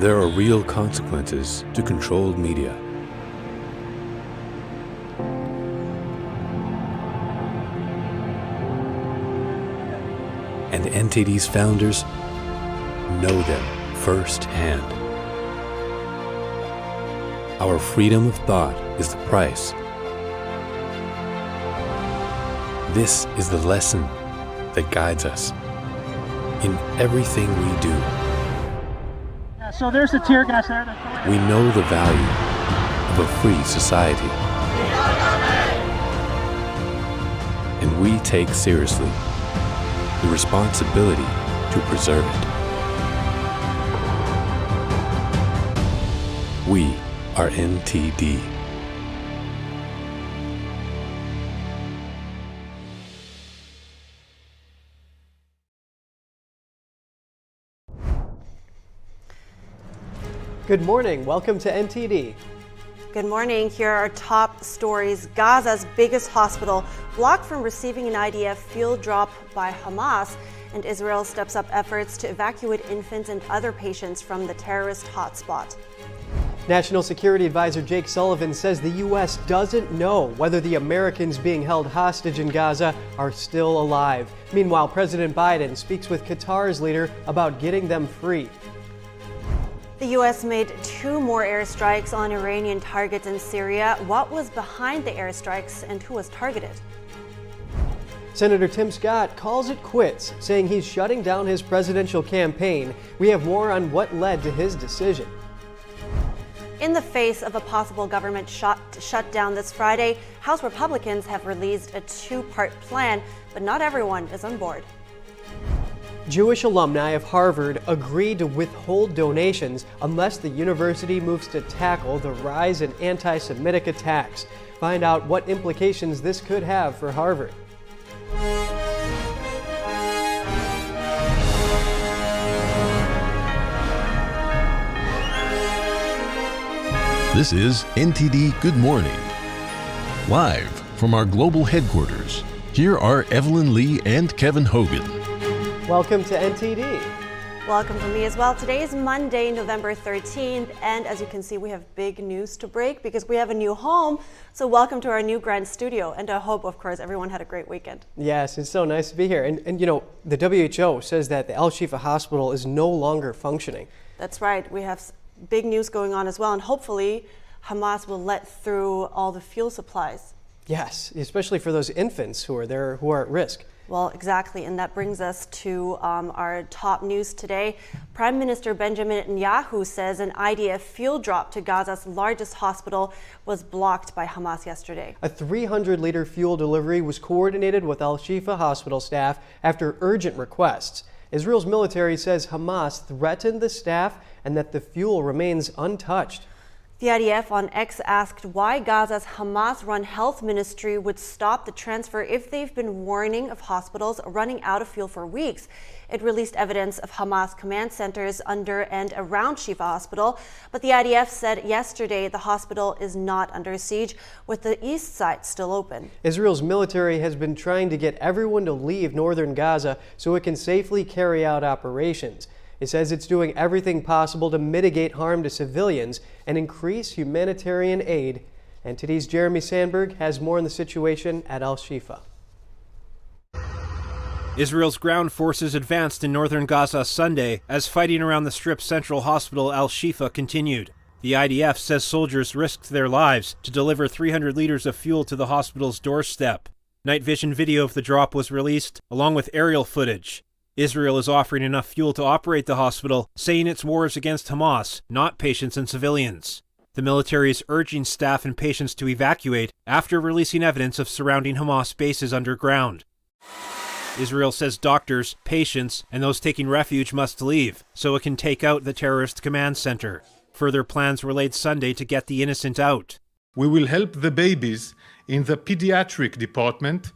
There are real consequences to controlled media. And NTD's founders know them firsthand. Our freedom of thought is the price. This is the lesson that guides us in everything we do. So there's the tear gas there. We know the value of a free society. And we take seriously the responsibility to preserve it. We are NTD. Good morning. Welcome to NTD. Good morning. Here are our top stories. Gaza's biggest hospital blocked from receiving an IDF fuel drop by Hamas, and Israel steps up efforts to evacuate infants and other patients from the terrorist hotspot. National Security Advisor Jake Sullivan says the U.S. doesn't know whether the Americans being held hostage in Gaza are still alive. Meanwhile, President Biden speaks with Qatar's leader about getting them free. The U.S. made 2 more airstrikes on Iranian targets in Syria. What was behind the airstrikes and who was targeted? Senator Tim Scott calls it quits, saying he's shutting down his presidential campaign. We have more on what led to his decision. In the face of a possible government shutdown this Friday, House Republicans have released a 2-part plan, but not everyone is on board. Jewish alumni of Harvard agreed to withhold donations unless the university moves to tackle the rise in anti-Semitic attacks. Find out what implications this could have for Harvard. This is NTD Good Morning. Live from our global headquarters, here are Evelyn Lee and Kevin Hogan. Welcome to NTD. Welcome from me as well. Today is Monday, November 13th, and as you can see, we have big news to break because we have a new home. So welcome to our new grand studio, and I hope, of course, everyone had a great weekend. Yes, it's so nice to be here. And you know, the WHO says that the Shifa hospital is no longer functioning. That's right. We have big news going on as well, and hopefully Hamas will let through all the fuel supplies. Yes, especially for those infants who are there, who are at risk. Well, exactly, and that brings us to our top news today. Prime Minister Benjamin Netanyahu says an IDF fuel drop to Gaza's largest hospital was blocked by Hamas yesterday. A 300-liter fuel delivery was coordinated with Shifa hospital staff after urgent requests. Israel's military says Hamas threatened the staff and that the fuel remains untouched. The IDF on X asked why Gaza's Hamas-run health ministry would stop the transfer if they've been warning of hospitals running out of fuel for weeks. It released evidence of Hamas command centers under and around Shifa Hospital, but the IDF said yesterday the hospital is not under siege, with the east side still open. Israel's military has been trying to get everyone to leave northern Gaza so it can safely carry out operations. It says it's doing everything possible to mitigate harm to civilians and increase humanitarian aid. NTD's Jeremy Sandberg has more on the situation at Shifa. Israel's ground forces advanced in northern Gaza Sunday as fighting around the Strip's central hospital Shifa continued. The IDF says soldiers risked their lives to deliver 300 liters of fuel to the hospital's doorstep. Night vision video of the drop was released, along with aerial footage. Israel is offering enough fuel to operate the hospital, saying its war is against Hamas, not patients and civilians. The military is urging staff and patients to evacuate after releasing evidence of surrounding Hamas bases underground. Israel says doctors, patients, and those taking refuge must leave, so it can take out the terrorist command center. Further plans were laid Sunday to get the innocent out. We will help the babies in the pediatric department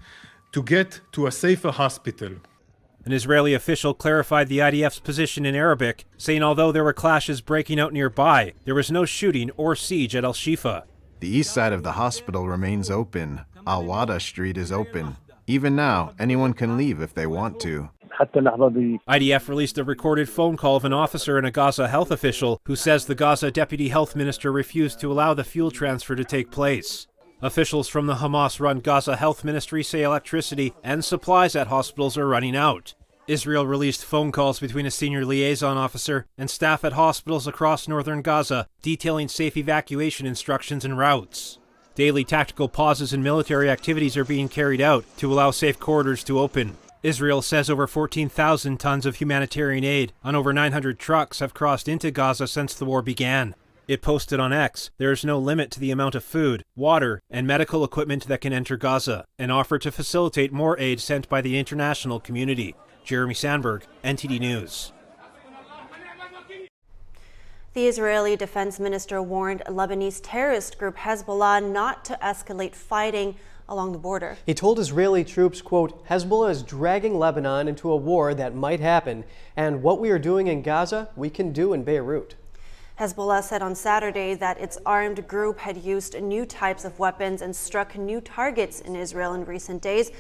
to get to a safer hospital. An Israeli official clarified the IDF's position in Arabic, saying although there were clashes breaking out nearby, there was no shooting or siege at Shifa. The east side of the hospital remains open. Al-Wada Street is open. Even now, anyone can leave if they want to. IDF released a recorded phone call of an officer and a Gaza health official who says the Gaza deputy health minister refused to allow the fuel transfer to take place. Officials from the Hamas-run Gaza health ministry say electricity and supplies at hospitals are running out. Israel released phone calls between a senior liaison officer and staff at hospitals across northern Gaza detailing safe evacuation instructions and routes. Daily tactical pauses in military activities are being carried out to allow safe corridors to open. Israel says over 14,000 tons of humanitarian aid on over 900 trucks have crossed into Gaza since the war began. It posted on X, there is no limit to the amount of food, water, and medical equipment that can enter Gaza, and offered to facilitate more aid sent by the international community. Jeremy Sandberg, NTD News. The Israeli defense minister warned Lebanese terrorist group Hezbollah not to escalate fighting along the border. He told Israeli troops, quote, Hezbollah is dragging Lebanon into a war that might happen, and what we are doing in Gaza, we can do in Beirut. Hezbollah said on Saturday that its armed group had used new types of weapons and struck new targets in Israel in recent days.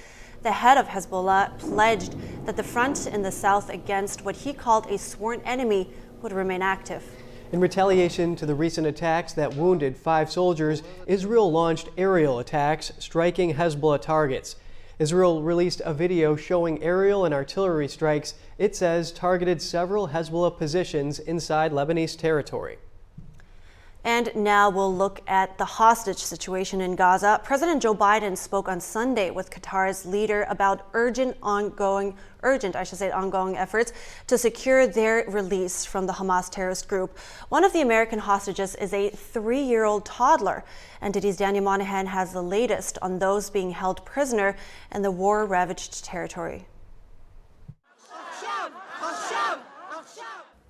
The head of Hezbollah pledged that the front in the south against what he called a sworn enemy would remain active. In retaliation to the recent attacks that wounded 5 soldiers, Israel launched aerial attacks, striking Hezbollah targets. Israel released a video showing aerial and artillery strikes it says targeted several Hezbollah positions inside Lebanese territory. And now we'll look at the hostage situation in Gaza. President Joe Biden spoke on Sunday with Qatar's leader about ongoing efforts to secure their release from the Hamas terrorist group. One of the American hostages is a 3-year-old toddler. NTD's Daniel Monahan has the latest on those being held prisoner in the war-ravaged territory.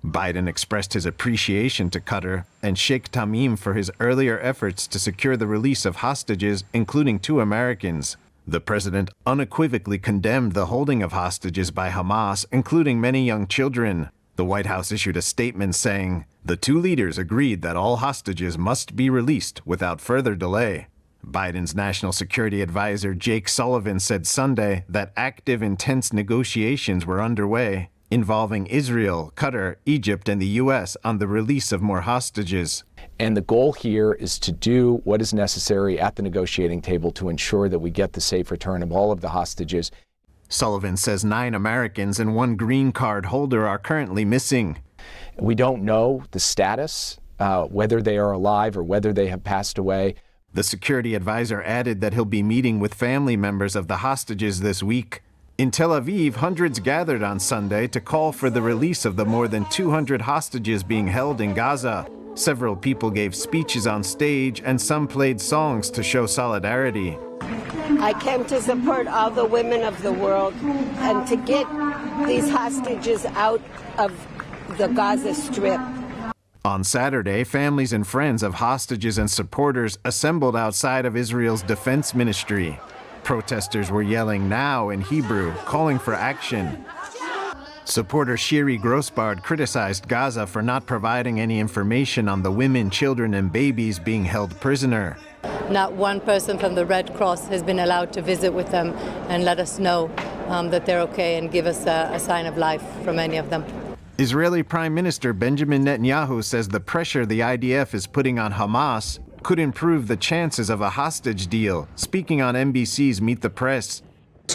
Biden expressed his appreciation to Qatar and Sheikh Tamim for his earlier efforts to secure the release of hostages, including 2 Americans. The president unequivocally condemned the holding of hostages by Hamas, including many young children. The White House issued a statement saying, the 2 leaders agreed that all hostages must be released without further delay. Biden's national security advisor Jake Sullivan said Sunday that active, intense negotiations were underway, involving Israel, Qatar, Egypt, and the U.S. on the release of more hostages. And the goal here is to do what is necessary at the negotiating table to ensure that we get the safe return of all of the hostages. Sullivan says 9 Americans and 1 green card holder are currently missing. We don't know the status, whether they are alive or whether they have passed away. The security advisor added that he'll be meeting with family members of the hostages this week. In Tel Aviv, hundreds gathered on Sunday to call for the release of the more than 200 hostages being held in Gaza. Several people gave speeches on stage and some played songs to show solidarity. I came to support all the women of the world and to get these hostages out of the Gaza Strip. On Saturday, families and friends of hostages and supporters assembled outside of Israel's defense ministry. Protesters were yelling "now" in Hebrew, calling for action. Supporter Shiri Grossbard criticized Gaza for not providing any information on the women, children, and babies being held prisoner. Not one person from the Red Cross has been allowed to visit with them and let us know that they're okay and give us a sign of life from any of them. Israeli Prime Minister Benjamin Netanyahu says the pressure the IDF is putting on Hamas could improve the chances of a hostage deal, speaking on NBC's Meet the Press.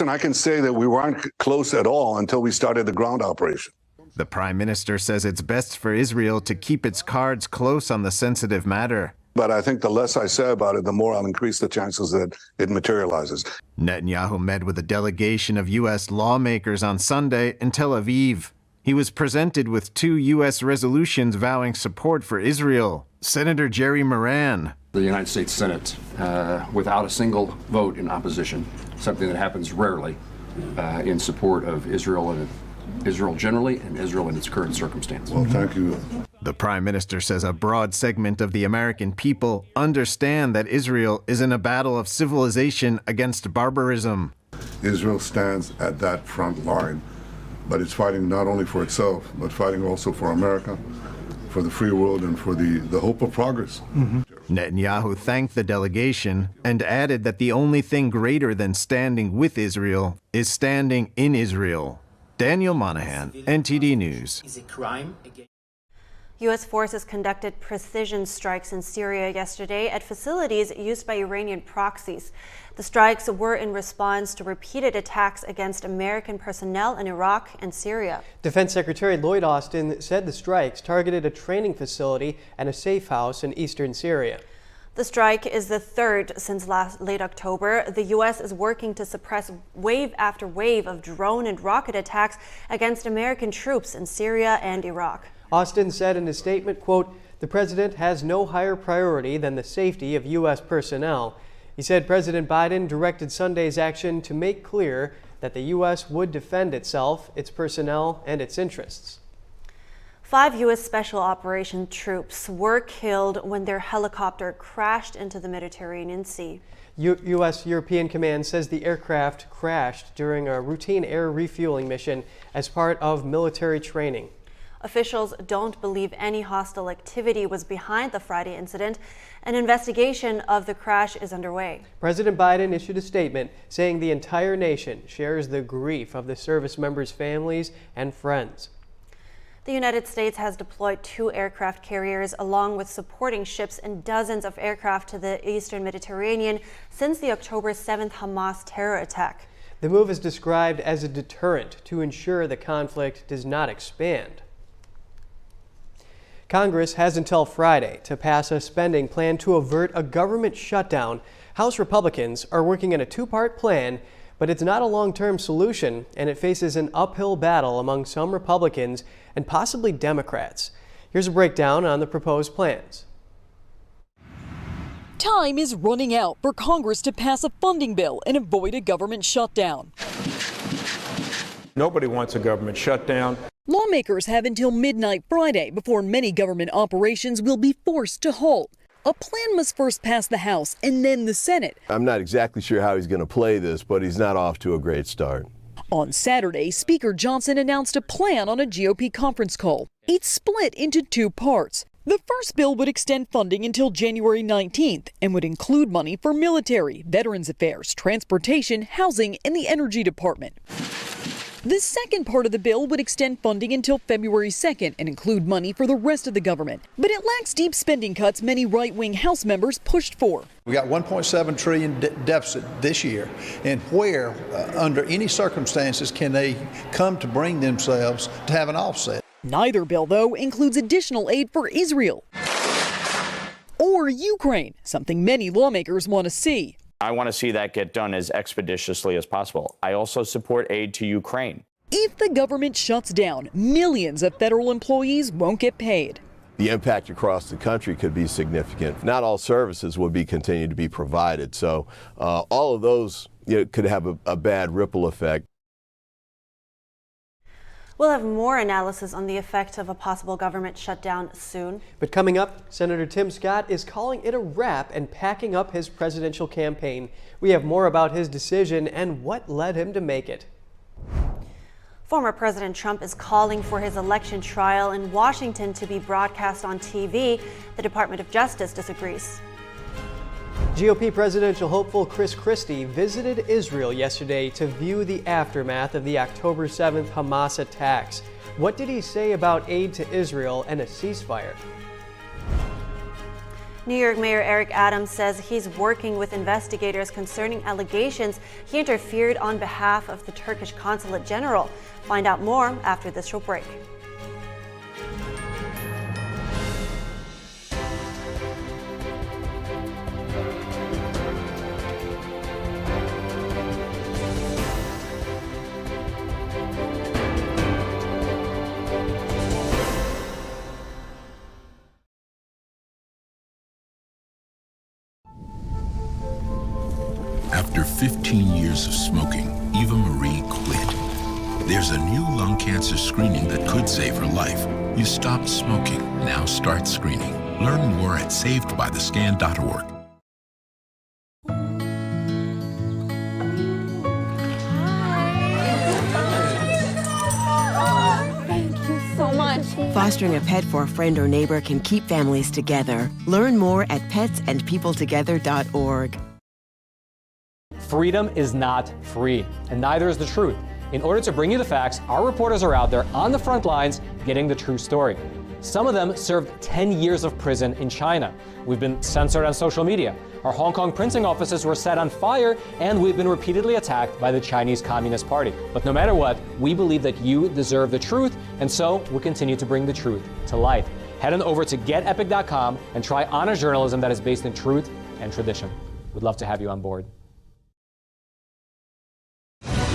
And I can say that we weren't close at all until we started the ground operation. The Prime Minister says it's best for Israel to keep its cards close on the sensitive matter. But I think the less I say about it, the more I'll increase the chances that it materializes. Netanyahu met with a delegation of U.S. lawmakers on Sunday in Tel Aviv. He was presented with 2 U.S. resolutions vowing support for Israel. Senator Jerry Moran. The United States Senate, without a single vote in opposition, something that happens rarely, in support of Israel and Israel generally and Israel in its current circumstance. Well, thank you. The Prime Minister says a broad segment of the American people understand that Israel is in a battle of civilization against barbarism. Israel stands at that front line, but it's fighting not only for itself, but fighting also for America, for the free world, and for the hope of progress. Netanyahu thanked the delegation and added that the only thing greater than standing with Israel is standing in Israel. Daniel Monahan, NTD News. U.S. forces conducted precision strikes in Syria yesterday at facilities used by Iranian proxies. The strikes were in response to repeated attacks against American personnel in Iraq and Syria. Defense Secretary Lloyd Austin said the strikes targeted a training facility and a safe house in eastern Syria. The strike is the third since late October. The U.S. is working to suppress wave after wave of drone and rocket attacks against American troops in Syria and Iraq. Austin said in his statement, quote, "The president has no higher priority than the safety of U.S. personnel." He said President Biden directed Sunday's action to make clear that the U.S. would defend itself, its personnel, and its interests. 5 U.S. Special Operations troops were killed when their helicopter crashed into the Mediterranean Sea. U.S. European Command says the aircraft crashed during a routine air refueling mission as part of military training. Officials don't believe any hostile activity was behind the Friday incident. An investigation of the crash is underway. President Biden issued a statement saying the entire nation shares the grief of the service members' families and friends. The United States has deployed 2 aircraft carriers along with supporting ships and dozens of aircraft to the eastern Mediterranean since the October 7th Hamas terror attack. The move is described as a deterrent to ensure the conflict does not expand. Congress has until Friday to pass a spending plan to avert a government shutdown. House Republicans are working on a 2-part plan, but it's not a long-term solution, and it faces an uphill battle among some Republicans and possibly Democrats. Here's a breakdown on the proposed plans. Time is running out for Congress to pass a funding bill and avoid a government shutdown. Nobody wants a government shutdown. Lawmakers have until midnight Friday before many government operations will be forced to halt. A plan must first pass the House and then the Senate. I'm not exactly sure how he's going to play this, but he's not off to a great start. On Saturday, Speaker Johnson announced a plan on a GOP conference call. It's split into 2 parts. The first bill would extend funding until January 19th and would include money for military, veterans affairs, transportation, housing, and the energy department. The second part of the bill would extend funding until February 2nd and include money for the rest of the government. But it lacks deep spending cuts many right-wing House members pushed for. We got $1.7 trillion deficit this year, and where, under any circumstances, can they come to bring themselves to have an offset? Neither bill, though, includes additional aid for Israel or Ukraine, something many lawmakers want to see. I want to see that get done as expeditiously as possible. I also support aid to Ukraine. If the government shuts down, millions of federal employees won't get paid. The impact across the country could be significant. Not all services will be continued to be provided, so all of those could have a bad ripple effect. We'll have more analysis on the effect of a possible government shutdown soon. But coming up, Senator Tim Scott is calling it a wrap and packing up his presidential campaign. We have more about his decision and what led him to make it. Former President Trump is calling for his election trial in Washington to be broadcast on TV. The Department of Justice disagrees. GOP presidential hopeful Christie visited Israel yesterday to view the aftermath of the October 7th Hamas attacks. What did he say about aid to Israel and a ceasefire? New York Mayor Eric Adams says he's working with investigators concerning allegations he interfered on behalf of the Turkish Consulate General. Find out more after this short break. After 15 years of smoking, Eva Marie quit. There's a new lung cancer screening that could save her life. You stopped smoking. Now start screening. Learn more at savedbythescan.org. Thank you so much. Fostering a pet for a friend or neighbor can keep families together. Learn more at petsandpeopletogether.org. Freedom is not free, and neither is the truth. In order to bring you the facts, our reporters are out there on the front lines getting the true story. Some of them served 10 years of prison in China. We've been censored on social media. Our Hong Kong printing offices were set on fire, and we've been repeatedly attacked by the Chinese Communist Party. But no matter what, we believe that you deserve the truth, and so we'll continue to bring the truth to light. Head on over to getepic.com and try honest journalism that is based in truth and tradition. We'd love to have you on board.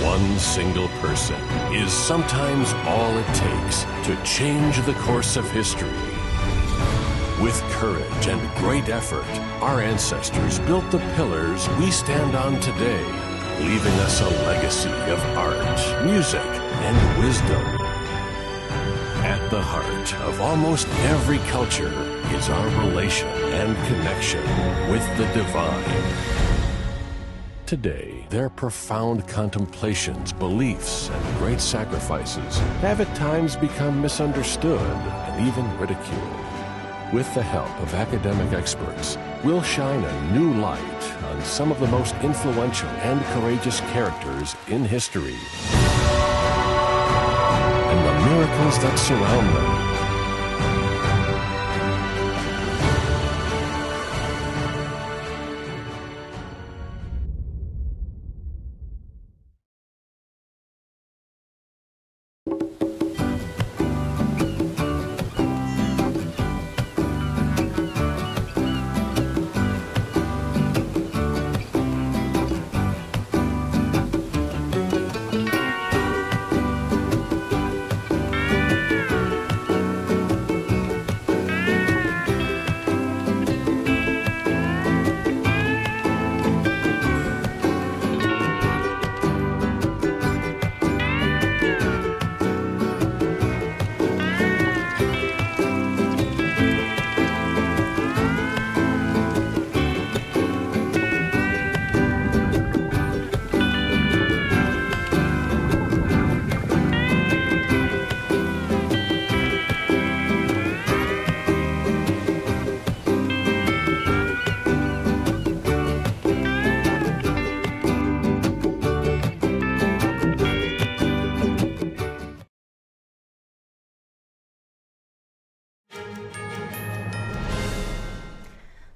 One single person is sometimes all it takes to change the course of history. With courage and great effort, our ancestors built the pillars we stand on today, leaving us a legacy of art, music, and wisdom. At the heart of almost every culture is our relation and connection with the divine. Today, their profound contemplations, beliefs, and great sacrifices have at times become misunderstood and even ridiculed. With the help of academic experts, we'll shine a new light on some of the most influential and courageous characters in history and the miracles that surround them.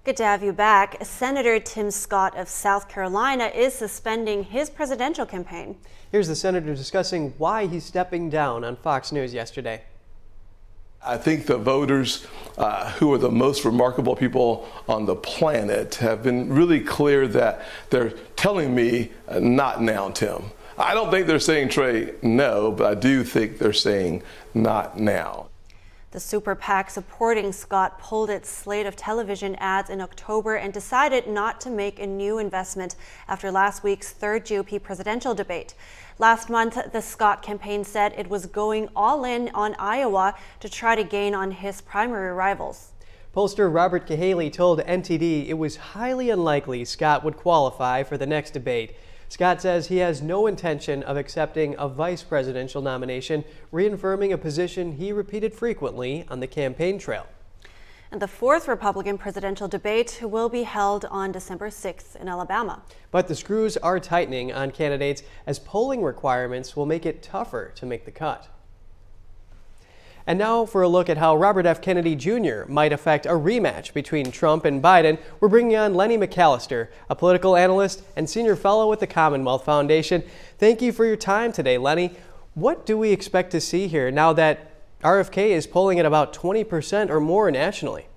Good to have you back. Senator Tim Scott of South Carolina is suspending his presidential campaign. Here's the senator discussing why he's stepping down on Fox News yesterday. I think the voters who are the most remarkable people on the planet have been really clear that they're telling me, not now, Tim. I don't think they're saying, Trey, no, but I do think they're saying not now. The super PAC supporting Scott pulled its slate of television ads in October and decided not to make a new investment after last week's third GOP presidential debate. Last month, the Scott campaign said it was going all in on Iowa to try to gain on his primary rivals. Pollster Robert Cahaley told NTD it was highly unlikely Scott would qualify for the next debate. Scott says he has no intention of accepting a vice presidential nomination, reaffirming a position he repeated frequently on the campaign trail. And the fourth Republican presidential debate will be held on December 6th in Alabama. But the screws are tightening on candidates as polling requirements will make it tougher to make the cut. And now for a look at how Robert F. Kennedy Jr. might affect a rematch between Trump and Biden, we're bringing on Lenny McAllister, a political analyst and senior fellow with the Commonwealth Foundation. Thank you for your time today, Lenny. What do we expect to see here now that RFK is polling at about 20% or more nationally?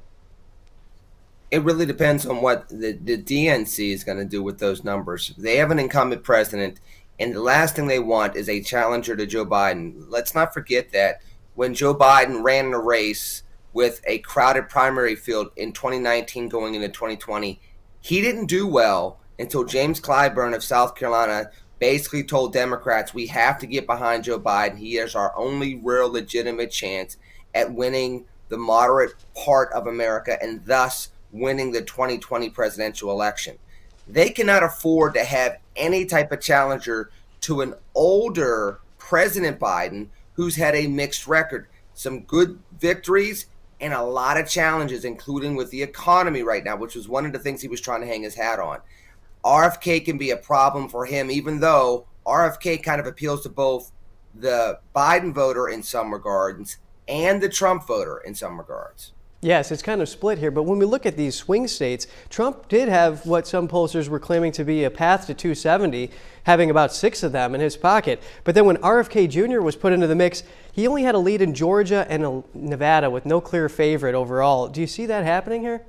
It really depends on what the DNC is going to do with those numbers. They have an incumbent president, and the last thing they want is a challenger to Joe Biden. Let's not forget that when Joe Biden ran in a race with a crowded primary field in 2019 going into 2020, he didn't do well until James Clyburn of South Carolina basically told Democrats, we have to get behind Joe Biden. He is our only real legitimate chance at winning the moderate part of America and thus winning the 2020 presidential election. They cannot afford to have any type of challenger to an older President Biden who's had a mixed record, some good victories and a lot of challenges, including with the economy right now, which was one of the things he was trying to hang his hat on. RFK can be a problem for him, even though RFK kind of appeals to both the Biden voter in some regards and the Trump voter in some regards. Yes, it's kind of split here, but when we look at these swing states, Trump did have what some pollsters were claiming to be a path to 270, having about 6 of them in his pocket. But then when RFK Jr. was put into the mix, he only had a lead in Georgia and Nevada with no clear favorite overall. Do you see that happening here?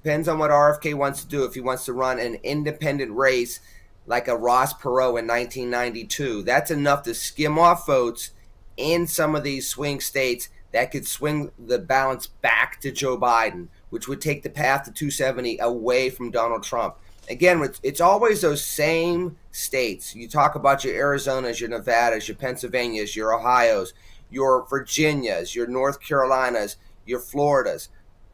Depends on what RFK wants to do. If he wants to run an independent race like a Ross Perot in 1992, that's enough to skim off votes in some of these swing states that could swing the balance back to Joe Biden, which would take the path to 270 away from Donald Trump. Again, it's always those same states. You talk about your Arizonas, your Nevadas, your Pennsylvanias, your Ohios, your Virginias, your North Carolinas, your Floridas.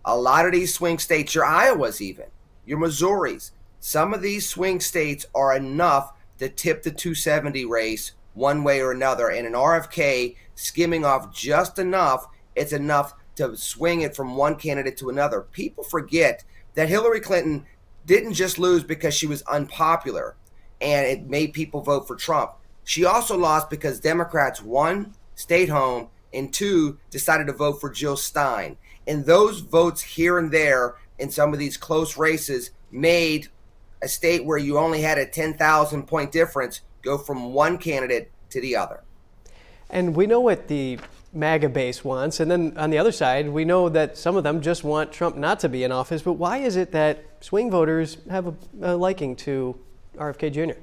A lot of these swing states, your Iowas even, your Missouris, some of these swing states are enough to tip the 270 race one way or another. And an RFK skimming off just enough, it's enough to swing it from one candidate to another. People forget that Hillary Clinton didn't just lose because she was unpopular and it made people vote for Trump. She also lost because Democrats, 1, stayed home, and 2, decided to vote for Jill Stein. And those votes here and there in some of these close races made a state where you only had a 10,000 point difference go from one candidate to the other. And we know what the MAGA base wants. And then on the other side, we know that some of them just want Trump not to be in office. But why is it that swing voters have a liking to RFK Jr.?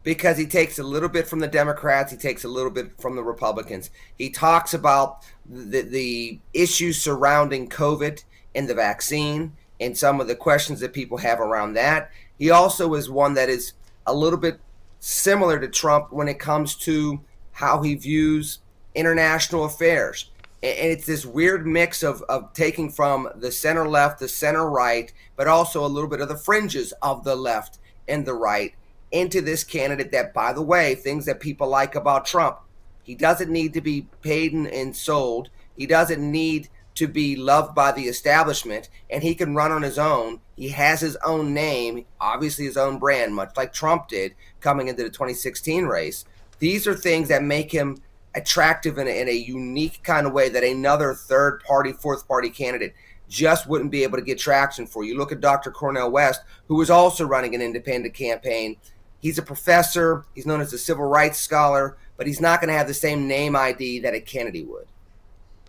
Because he takes a little bit from the Democrats, he takes a little bit from the Republicans. He talks about the issues surrounding COVID and the vaccine and some of the questions that people have around that. He also is one that is a little bit similar to Trump when it comes to how he views international affairs. And it's this weird mix of taking from the center left, the center right, but also a little bit of the fringes of the left and the right into this candidate that, by the way, things that people like about Trump, he doesn't need to be paid and sold. He doesn't need to be loved by the establishment, and he can run on his own. He has his own name, obviously his own brand, much like Trump did coming into the 2016 race. These are things that make him attractive in a unique kind of way that another third party, fourth party candidate just wouldn't be able to get traction for. You look at Dr. Cornel West, who was also running an independent campaign. He's a professor. He's known as a civil rights scholar, but he's not going to have the same name ID that a Kennedy would.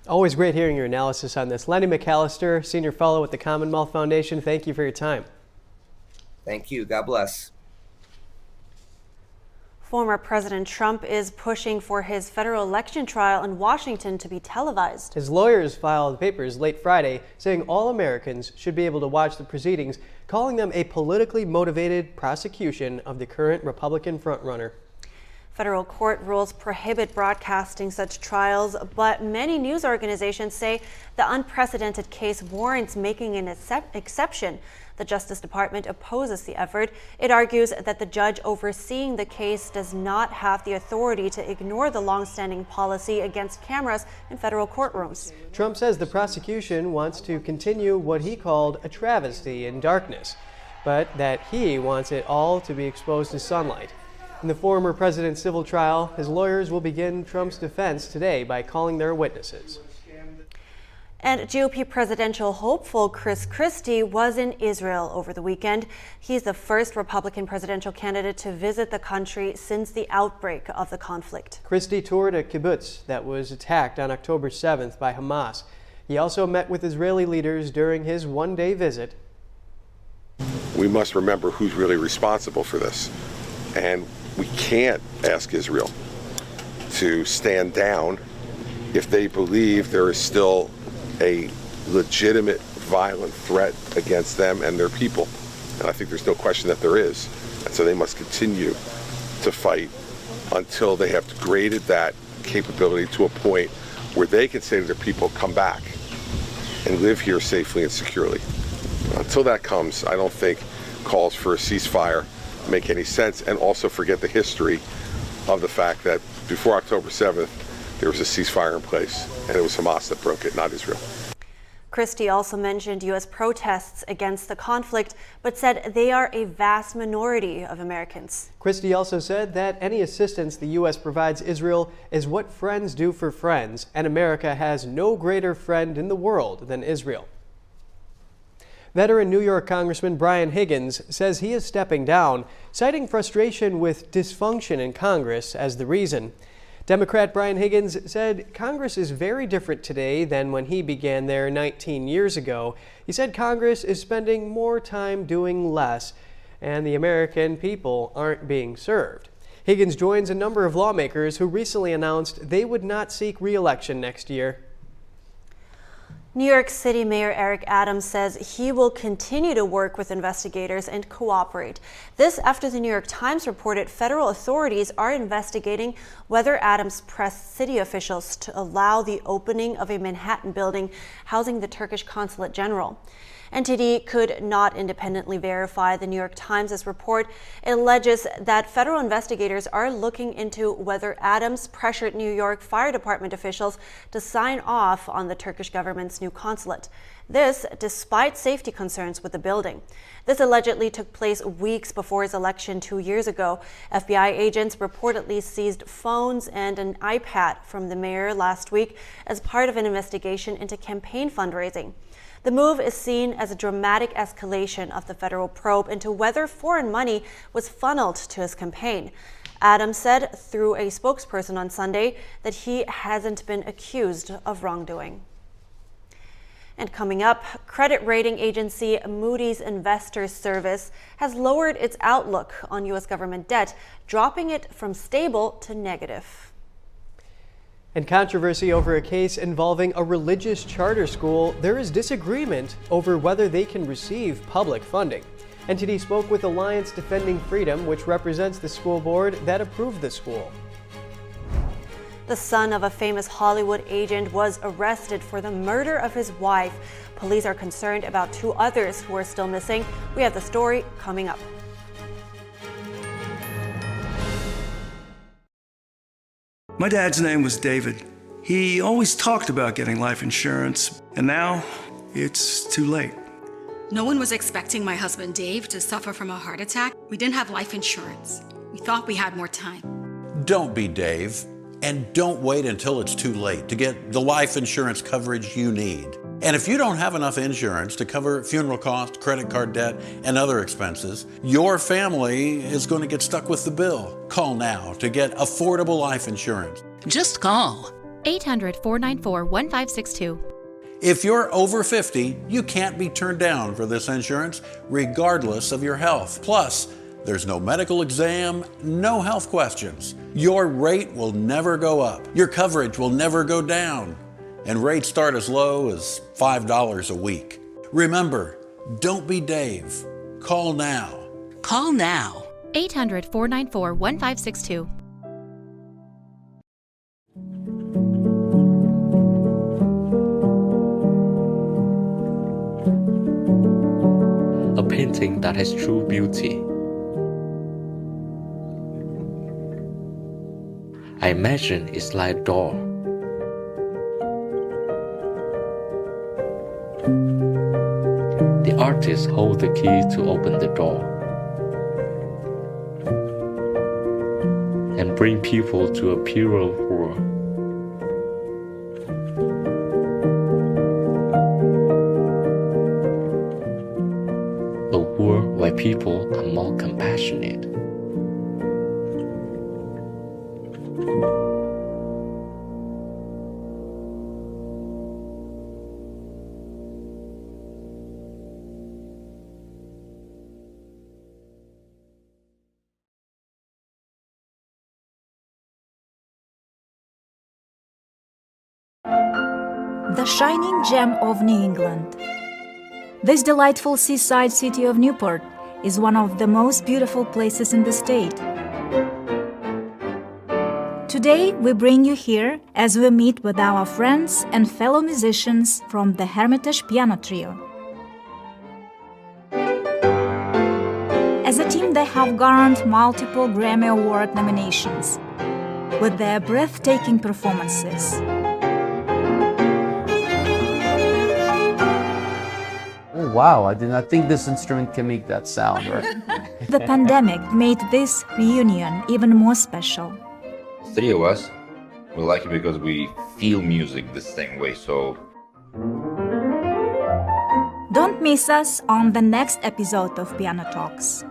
Always great hearing your analysis on this. Lenny McAllister, Senior Fellow at the Commonwealth Foundation, thank you for your time. Thank you. God bless. Former President Trump is pushing for his federal election trial in Washington to be televised. His lawyers filed papers late Friday saying all Americans should be able to watch the proceedings, calling them a politically motivated prosecution of the current Republican frontrunner. Federal court rules prohibit broadcasting such trials, but many news organizations say the unprecedented case warrants making an exception. The Justice Department opposes the effort. It argues that the judge overseeing the case does not have the authority to ignore the longstanding policy against cameras in federal courtrooms. Trump says the prosecution wants to continue what he called a travesty in darkness, but that he wants it all to be exposed to sunlight. In the former president's civil trial, his lawyers will begin Trump's defense today by calling their witnesses. And GOP presidential hopeful Christie was in Israel over the weekend. He's the first Republican presidential candidate to visit the country since the outbreak of the conflict. Christie toured a kibbutz that was attacked on October 7th by Hamas. He also met with Israeli leaders during his one-day visit. We must remember who's really responsible for this. And we can't ask Israel to stand down if they believe there is still a legitimate violent threat against them and their people. And I think there's no question that there is. And so they must continue to fight until they have degraded that capability to a point where they can say to their people, come back and live here safely and securely. Until that comes, I don't think calls for a ceasefire make any sense, and also forget the history of the fact that before October 7th, there was a ceasefire in place, and it was Hamas that broke it, not Israel. Christie also mentioned U.S. protests against the conflict, but said they are a vast minority of Americans. Christie also said that any assistance the U.S. provides Israel is what friends do for friends, and America has no greater friend in the world than Israel. Veteran New York Congressman Brian Higgins says he is stepping down, citing frustration with dysfunction in Congress as the reason. Democrat Brian Higgins said Congress is very different today than when he began there 19 years ago. He said Congress is spending more time doing less, and the American people aren't being served. Higgins joins a number of lawmakers who recently announced they would not seek re-election next year. New York City Mayor Eric Adams says he will continue to work with investigators and cooperate. This after the New York Times reported federal authorities are investigating whether Adams pressed city officials to allow the opening of a Manhattan building housing the Turkish Consulate General. NTD could not independently verify the New York Times' report. It alleges that federal investigators are looking into whether Adams pressured New York Fire Department officials to sign off on the Turkish government's new consulate. This, despite safety concerns with the building. This allegedly took place weeks before his election 2 years ago. FBI agents reportedly seized phones and an iPad from the mayor last week as part of an investigation into campaign fundraising. The move is seen as a dramatic escalation of the federal probe into whether foreign money was funneled to his campaign. Adams said through a spokesperson on Sunday that he hasn't been accused of wrongdoing. And coming up, credit rating agency Moody's Investors Service has lowered its outlook on U.S. government debt, dropping it from stable to negative. And controversy over a case involving a religious charter school, there is disagreement over whether they can receive public funding. NTD spoke with Alliance Defending Freedom, which represents the school board that approved the school. The son of a famous Hollywood agent was arrested for the murder of his wife. Police are concerned about 2 others who are still missing. We have the story coming up. My dad's name was David. He always talked about getting life insurance, and now it's too late. No one was expecting my husband Dave to suffer from a heart attack. We didn't have life insurance. We thought we had more time. Don't be Dave, and don't wait until it's too late to get the life insurance coverage you need. And if you don't have enough insurance to cover funeral costs, credit card debt, and other expenses, your family is going to get stuck with the bill. Call now to get affordable life insurance. Just call 800-494-1562. If you're over 50, you can't be turned down for this insurance, regardless of your health. Plus, there's no medical exam, no health questions. Your rate will never go up. Your coverage will never go down. And rates start as low as $5 a week. Remember, don't be Dave. Call now. Call now. 800-494-1562. A painting that has true beauty. I imagine it's like a door. The artist holds the key to open the door and bring people to a purer world. A world where people are more compassionate. The shining gem of New England. This delightful seaside city of Newport is one of the most beautiful places in the state. Today, we bring you here as we meet with our friends and fellow musicians from the Hermitage Piano Trio. As a team, they have garnered multiple Grammy Award nominations with their breathtaking performances. wow, I did not think this instrument can make that sound, right? The pandemic made this reunion even more special. Three of us, we like it because we feel music the same way, so. Don't miss us on the next episode of Piano Talks.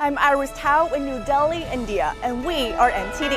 I'm Iris Tao in New Delhi, India, and we are NTD.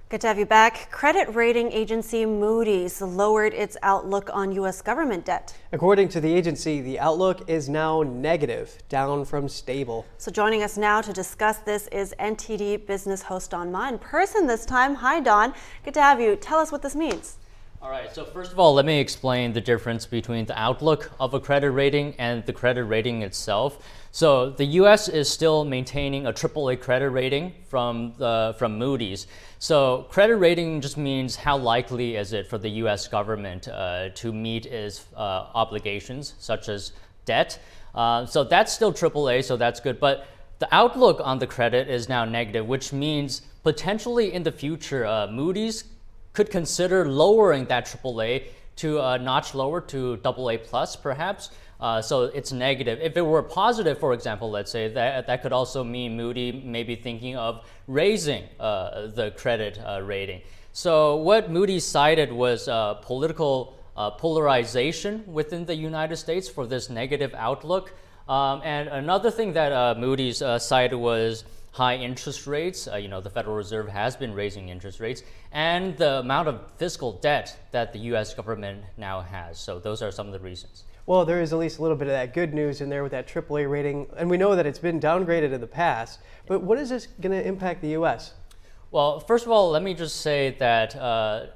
Good to have you back. Credit rating agency Moody's lowered its outlook on U.S. government debt. According to the agency, the outlook is now negative, down from stable. So joining us now to discuss this is NTD business host Don Ma in person this time. Hi, Don. Good to have you. Tell us what this means. All right, so first of all, let me explain the difference between the outlook of a credit rating and the credit rating itself. So the U.S. is still maintaining a AAA credit rating from Moody's. So credit rating just means how likely is it for the U.S. government to meet its obligations, such as debt. So that's still AAA, so that's good. But the outlook on the credit is now negative, which means potentially in the future, Moody's could consider lowering that AAA to a notch lower to AA plus, perhaps. So it's negative. If it were positive, for example, let's say, that could also mean Moody may be thinking of raising the credit rating. So what Moody cited was political polarization within the United States for this negative outlook. And another thing that Moody's cited was high interest rates. The Federal Reserve has been raising interest rates, and the amount of fiscal debt that the U.S. government now has. So those are some of the reasons. Well, there is at least a little bit of that good news in there with that AAA rating, and we know that it's been downgraded in the past, but what is this going to impact the U.S.? Well, first of all, let me just say that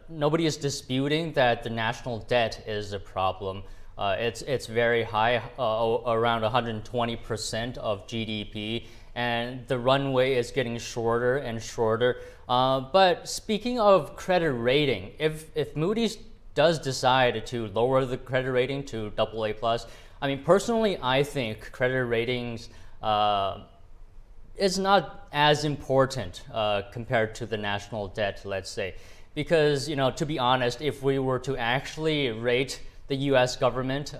nobody is disputing that the national debt is a problem. It's very high, around 120% of GDP, and the runway is getting shorter and shorter. But speaking of credit rating, if Moody's does decide to lower the credit rating to AA plus, I mean, personally, I think credit ratings is not as important compared to the national debt, let's say. Because, to be honest, if we were to actually rate the US government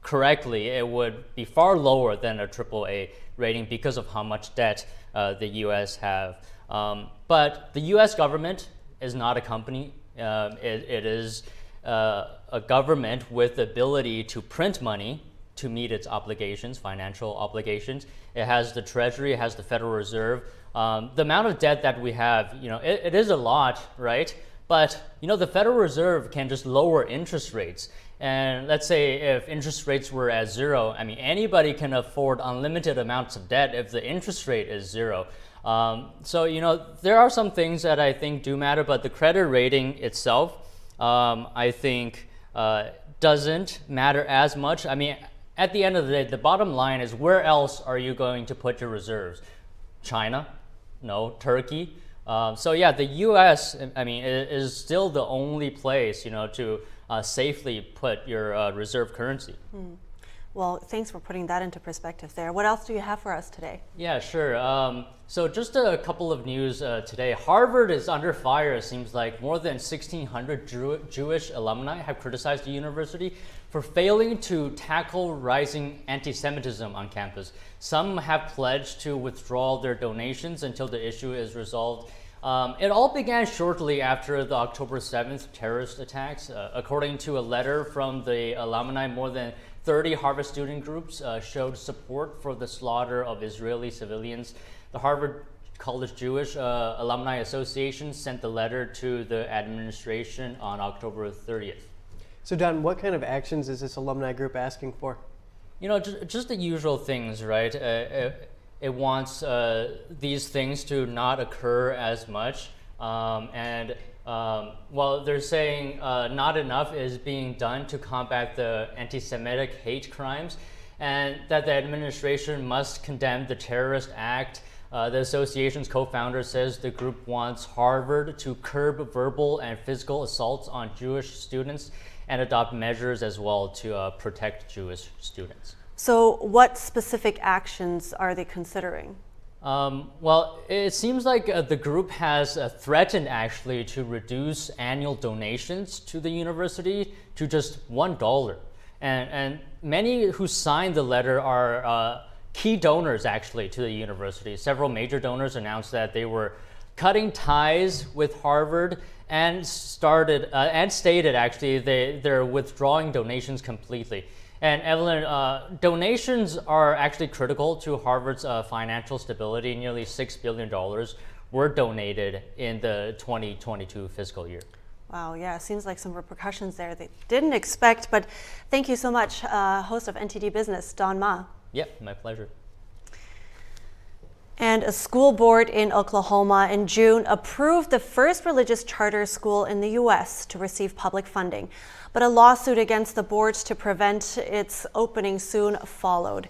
correctly, it would be far lower than a AAA rating because of how much debt the US have. But the US government is not a company. It is a government with the ability to print money to meet its obligations, financial obligations. It has the Treasury, it has the Federal Reserve. The amount of debt that we have, it is a lot, right? But, the Federal Reserve can just lower interest rates. And let's say if interest rates were at zero, I mean, anybody can afford unlimited amounts of debt if the interest rate is zero. So, there are some things that I think do matter, but the credit rating itself, I think, doesn't matter as much. I mean, at the end of the day, the bottom line is, where else are you going to put your reserves? China? No. Turkey? So yeah, the U.S., I mean, is still the only place, to safely put your reserve currency. Well, thanks for putting that into perspective there. What else do you have for us today? Yeah, sure. So just a couple of news today. Harvard is under fire, it seems like. More than 1,600 Jewish alumni have criticized the university for failing to tackle rising anti-Semitism on campus. Some have pledged to withdraw their donations until the issue is resolved. It all began shortly after the October 7th terrorist attacks. According to a letter from the alumni, more than 30 Harvard student groups showed support for the slaughter of Israeli civilians. The Harvard College Jewish Alumni Association sent the letter to the administration on October 30th. So Don, what kind of actions is this alumni group asking for? Just the usual things, right? It wants these things to not occur as much. Well, they're saying not enough is being done to combat the anti-Semitic hate crimes, and that the administration must condemn the terrorist act. The association's co-founder says the group wants Harvard to curb verbal and physical assaults on Jewish students and adopt measures as well to protect Jewish students. So what specific actions are they considering? Well, it seems like the group has threatened actually to reduce annual donations to the university to just $1. And many who signed the letter are key donors actually to the university. Several major donors announced that they were cutting ties with Harvard and stated actually they're withdrawing donations completely. And Evelyn, donations are actually critical to Harvard's financial stability. Nearly $6 billion were donated in the 2022 fiscal year. Wow, yeah, seems like some repercussions there they didn't expect, but thank you so much, host of NTD Business, Don Ma. Yep, my pleasure. And a school board in Oklahoma in June approved the first religious charter school in the U.S. to receive public funding. But a lawsuit against the board to prevent its opening soon followed.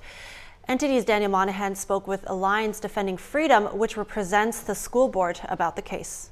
NTD's Daniel Monahan spoke with Alliance Defending Freedom, which represents the school board, about the case.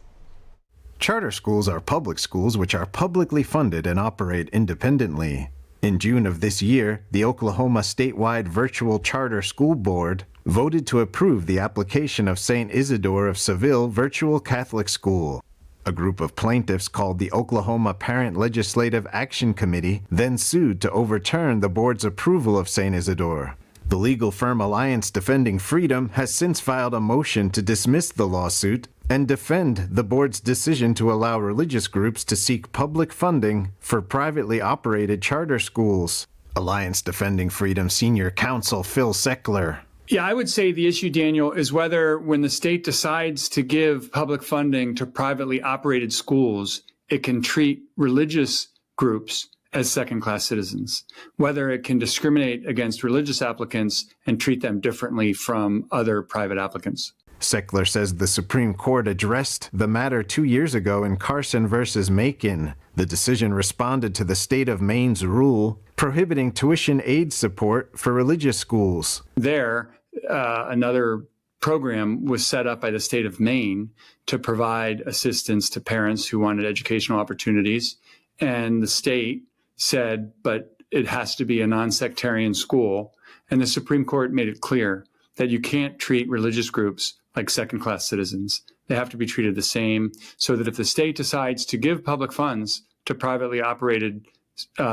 Charter schools are public schools which are publicly funded and operate independently. In June of this year, the Oklahoma statewide virtual charter school board voted to approve the application of St. Isidore of Seville Virtual Catholic School. A group of plaintiffs called the Oklahoma Parent Legislative Action Committee then sued to overturn the board's approval of St. Isidore. The legal firm Alliance Defending Freedom has since filed a motion to dismiss the lawsuit and defend the board's decision to allow religious groups to seek public funding for privately operated charter schools. Alliance Defending Freedom Senior Counsel Phil Seckler. Yeah, I would say the issue, Daniel, is whether when the state decides to give public funding to privately operated schools, it can treat religious groups as second-class citizens, whether it can discriminate against religious applicants and treat them differently from other private applicants. Seckler says the Supreme Court addressed the matter 2 years ago in Carson versus Macon. The decision responded to the state of Maine's rule prohibiting tuition aid support for religious schools. There, another program was set up by the state of Maine to provide assistance to parents who wanted educational opportunities. And the state said, but it has to be a non-sectarian school. And the Supreme Court made it clear that you can't treat religious groups like second-class citizens. They have to be treated the same, so that if the state decides to give public funds to privately operated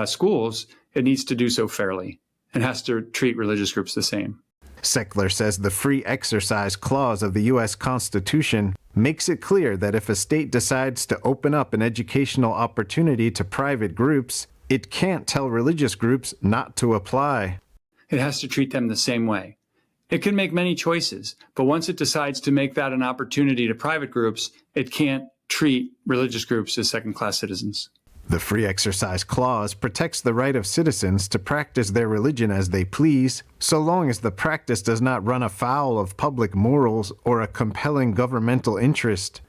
schools, it needs to do so fairly and has to treat religious groups the same. Seckler says the Free Exercise Clause of the U.S. Constitution makes it clear that if a state decides to open up an educational opportunity to private groups, it can't tell religious groups not to apply. It has to treat them the same way. It can make many choices, but once it decides to make that an opportunity to private groups, it can't treat religious groups as second-class citizens. The Free Exercise Clause protects the right of citizens to practice their religion as they please, so long as the practice does not run afoul of public morals or a compelling governmental interest.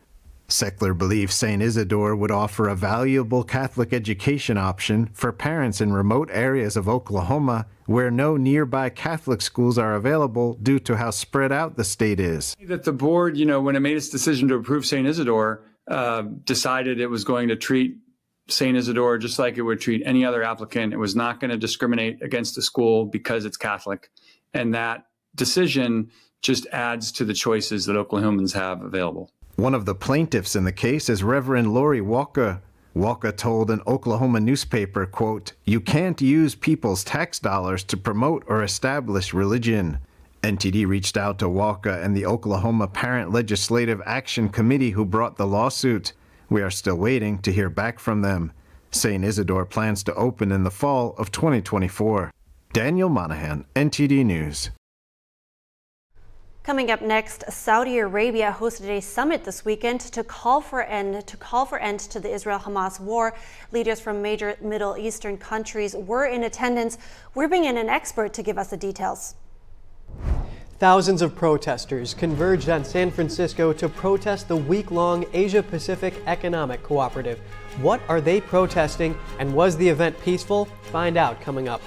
Seckler believes St. Isidore would offer a valuable Catholic education option for parents in remote areas of Oklahoma where no nearby Catholic schools are available due to how spread out the state is. That the board, when it made its decision to approve St. Isidore, decided it was going to treat St. Isidore just like it would treat any other applicant. It was not going to discriminate against the school because it's Catholic. And that decision just adds to the choices that Oklahomans have available. One of the plaintiffs in the case is Reverend Lori Walker. Walker told an Oklahoma newspaper, quote, "You can't use people's tax dollars to promote or establish religion." NTD reached out to Walker and the Oklahoma Parent Legislative Action Committee who brought the lawsuit. We are still waiting to hear back from them. St. Isidore plans to open in the fall of 2024. Daniel Monahan, NTD News. Coming up next, Saudi Arabia hosted a summit this weekend to call for end to the Israel-Hamas war. Leaders from major Middle Eastern countries were in attendance. We're bringing in an expert to give us the details. Thousands of protesters converged on San Francisco to protest the week-long Asia-Pacific Economic Cooperative. What are they protesting, and was the event peaceful? Find out coming up.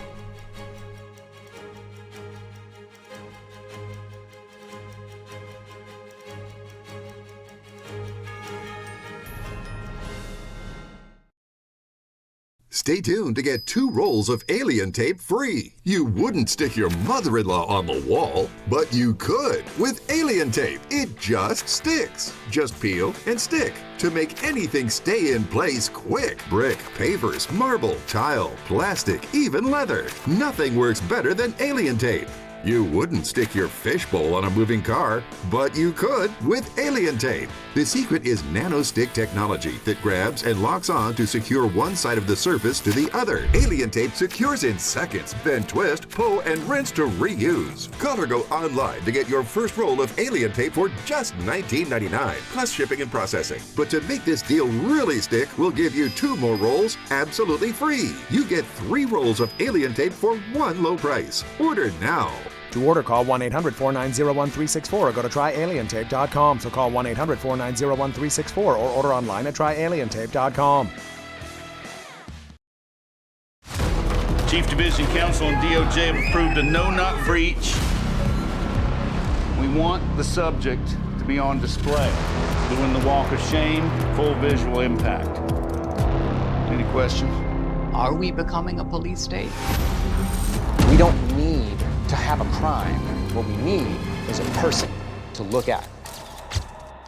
Stay tuned to get 2 rolls of alien tape free. You wouldn't stick your mother-in-law on the wall, but you could with alien tape. It just sticks. Just peel and stick to make anything stay in place quick. Brick, pavers, marble, tile, plastic, even leather. Nothing works better than alien tape. You wouldn't stick your fishbowl on a moving car, but you could with alien tape. The secret is nano-stick technology that grabs and locks on to secure one side of the surface to the other. Alien tape secures in seconds, then twist, pull, and rinse to reuse. Call or go online to get your first roll of alien tape for just $19.99, plus shipping and processing. But to make this deal really stick, we'll give you 2 more rolls absolutely free. You get 3 rolls of alien tape for one low price. Order now. To order, call 1-800-490-1364 or go to tryalientape.com. So call 1-800-490-1364 or order online at tryalientape.com. Chief Division Counsel and DOJ have approved a no-knock breach. We want the subject to be on display, doing the walk of shame, full visual impact. Any questions? Are we becoming a police state? We don't need to have a crime. What we need is a person to look at.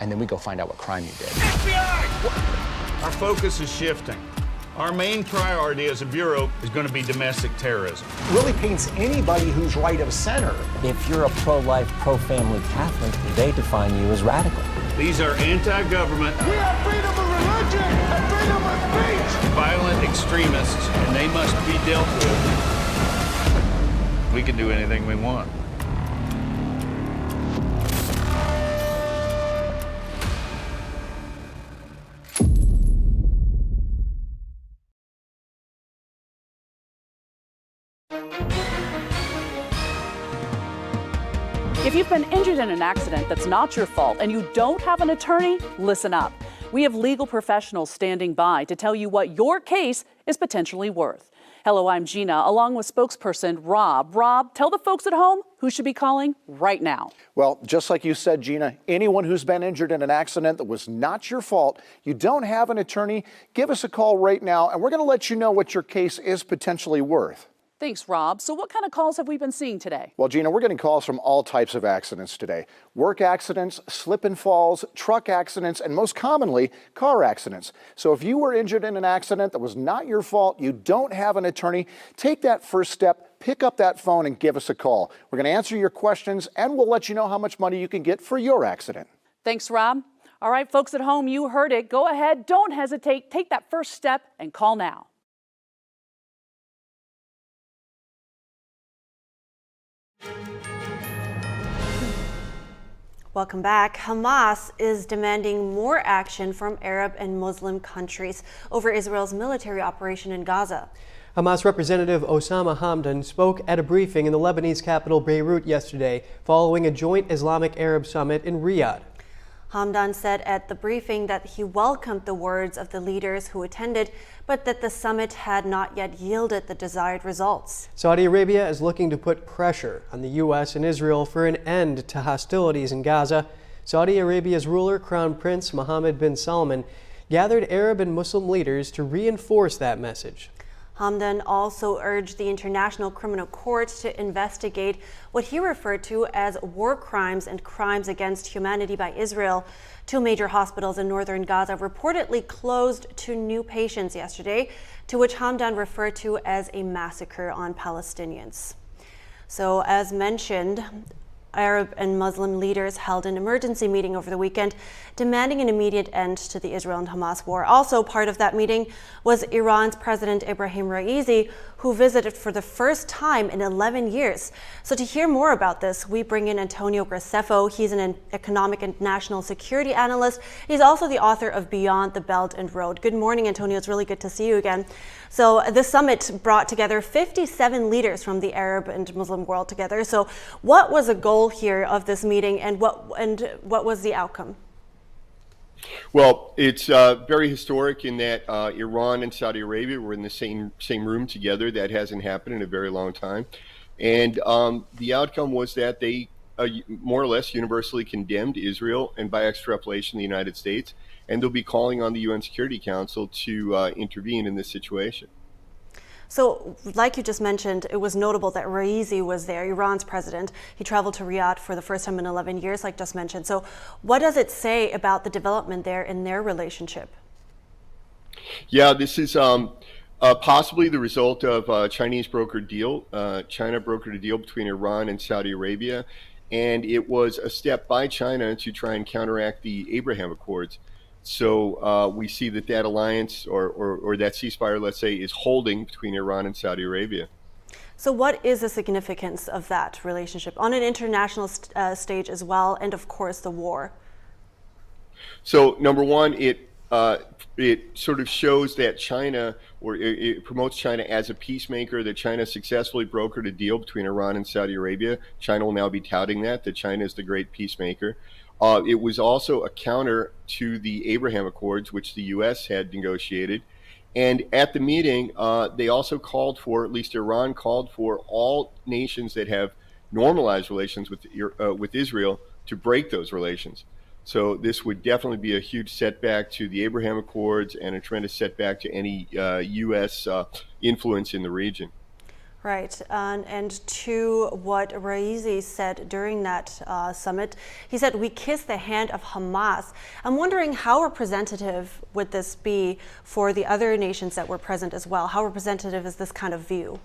And then we go find out what crime you did. FBI! Our focus is shifting. Our main priority as a bureau is going to be domestic terrorism. Really paints anybody who's right of center. If you're a pro-life, pro-family Catholic, they define you as radical. These are anti-government. We have freedom of religion and freedom of speech. Violent extremists, and they must be dealt with. We can do anything we want. If you've been injured in an accident that's not your fault and you don't have an attorney, listen up. We have legal professionals standing by to tell you what your case is potentially worth. Hello, I'm Gina, along with spokesperson Rob. Rob, tell the folks at home who should be calling right now. Well, just like you said, Gina, anyone who's been injured in an accident that was not your fault, you don't have an attorney, give us a call right now, and we're going to let you know what your case is potentially worth. Thanks, Rob. So what kind of calls have we been seeing today? Well, Gina, we're getting calls from all types of accidents today. Work accidents, slip and falls, truck accidents, and most commonly, car accidents. So if you were injured in an accident that was not your fault, you don't have an attorney, take that first step, pick up that phone and give us a call. We're going to answer your questions and we'll let you know how much money you can get for your accident. Thanks, Rob. All right, folks at home, you heard it. Go ahead, don't hesitate, take that first step and call now. Welcome back. Hamas is demanding more action from Arab and Muslim countries over Israel's military operation in Gaza. Hamas Representative Osama Hamdan spoke at a briefing in the Lebanese capital Beirut yesterday following a joint Islamic-Arab summit in Riyadh. Hamdan said at the briefing that he welcomed the words of the leaders who attended, but that the summit had not yet yielded the desired results. Saudi Arabia is looking to put pressure on the U.S. and Israel for an end to hostilities in Gaza. Saudi Arabia's ruler, Crown Prince Mohammed bin Salman, gathered Arab and Muslim leaders to reinforce that message. Hamdan also urged the International Criminal Court to investigate what he referred to as war crimes and crimes against humanity by Israel. 2 major hospitals in northern Gaza reportedly closed to new patients yesterday, to which Hamdan referred to as a massacre on Palestinians. So, as mentioned, Arab and Muslim leaders held an emergency meeting over the weekend demanding an immediate end to the Israel and Hamas war. Also part of that meeting was Iran's President Ebrahim Raisi, who visited for the first time in 11 years. So to hear more about this, we bring in Antonio Graceffo. He's an economic and national security analyst. He's also the author of Beyond the Belt and Road. Good morning, Antonio. It's really good to see you again. So the summit brought together 57 leaders from the Arab and Muslim world together. So what was the goal here of this meeting, and what was the outcome? Well, it's very historic in that Iran and Saudi Arabia were in the same room together. That hasn't happened in a very long time. And the outcome was that they more or less universally condemned Israel and by extrapolation the United States. And they'll be calling on the UN Security Council to intervene in this situation. So, like you just mentioned, it was notable that Raisi was there, Iran's president. He traveled to Riyadh for the first time in 11 years, like just mentioned. So, what does it say about the development there in their relationship? Yeah, this is possibly the result of a Chinese brokered deal. China brokered a deal between Iran and Saudi Arabia, and it was a step by China to try and counteract the Abraham Accords. So we see that alliance or that ceasefire, let's say, is holding between Iran and Saudi Arabia. So what is the significance of that relationship on an international stage as well, and of course the war? So number one, it sort of shows that China, or it promotes China as a peacemaker, that China successfully brokered a deal between Iran and Saudi Arabia. China will now be touting that China is the great peacemaker. It was also a counter to the Abraham Accords, which the U.S. had negotiated. And at the meeting, they also called for, at least Iran called for, all nations that have normalized relations with Israel to break those relations. So this would definitely be a huge setback to the Abraham Accords and a tremendous setback to any U.S. Influence in the region. Right, and to what Raisi said during that summit, he said, "We kiss the hand of Hamas." I'm wondering how representative would this be for the other nations that were present as well? How representative is this kind of view?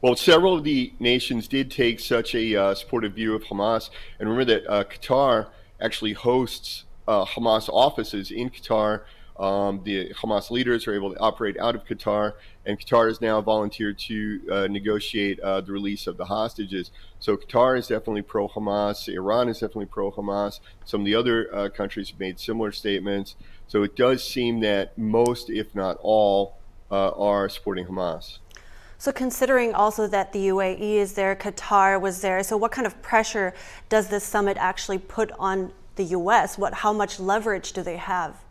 Well, several of the nations did take such a supportive view of Hamas. And remember that Qatar actually hosts Hamas offices in Qatar. The Hamas leaders are able to operate out of Qatar, and Qatar has now volunteered to negotiate the release of the hostages. So Qatar is definitely pro-Hamas. Iran is definitely pro-Hamas. Some of the other countries have made similar statements. So it does seem that most, if not all, are supporting Hamas. So considering also that the UAE is there, Qatar was there, so what kind of pressure does this summit actually put on the U.S.? How much leverage do they have?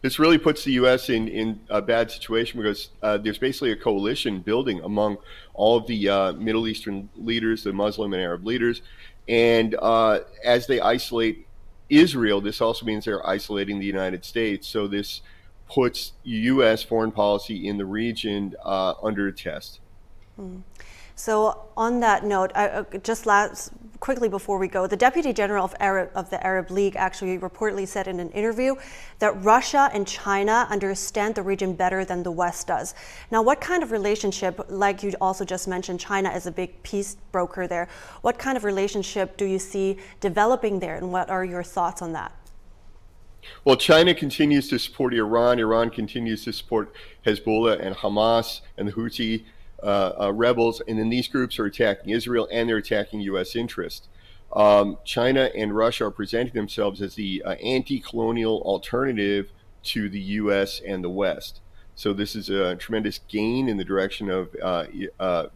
This really puts the U.S. in a bad situation because there's basically a coalition building among all of the Middle Eastern leaders, the Muslim and Arab leaders. And as they isolate Israel, this also means they're isolating the United States. So this puts U.S. foreign policy in the region under test. So on that note, quickly before we go, the Deputy General of the Arab League actually reportedly said in an interview that Russia and China understand the region better than the West does. Now, what kind of relationship, like you also just mentioned, China is a big peace broker there. What kind of relationship do you see developing there, and what are your thoughts on that? Well, China continues to support Iran. Iran continues to support Hezbollah and Hamas and the Houthi rebels, and then these groups are attacking Israel and they're attacking U.S. interests. China and Russia are presenting themselves as the anti-colonial alternative to the U.S. and the West. So this is a tremendous gain in the direction of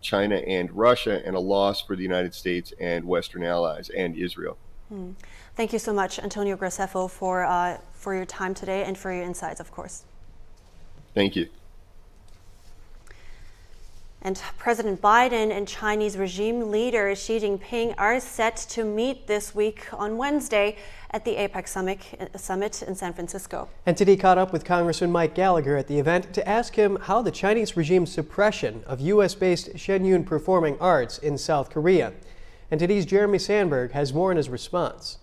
China and Russia, and a loss for the United States and Western allies and Israel. Thank you so much, Antonio Graceffo, for your time today and for your insights, of course. Thank you. And President Biden and Chinese regime leader Xi Jinping are set to meet this week on Wednesday at the APEC summit in San Francisco. NTD caught up with Congressman Mike Gallagher at the event to ask him how the Chinese regime's suppression of U.S.-based Shen Yun Performing Arts in South Korea. NTD's Jeremy Sandberg has more in his response.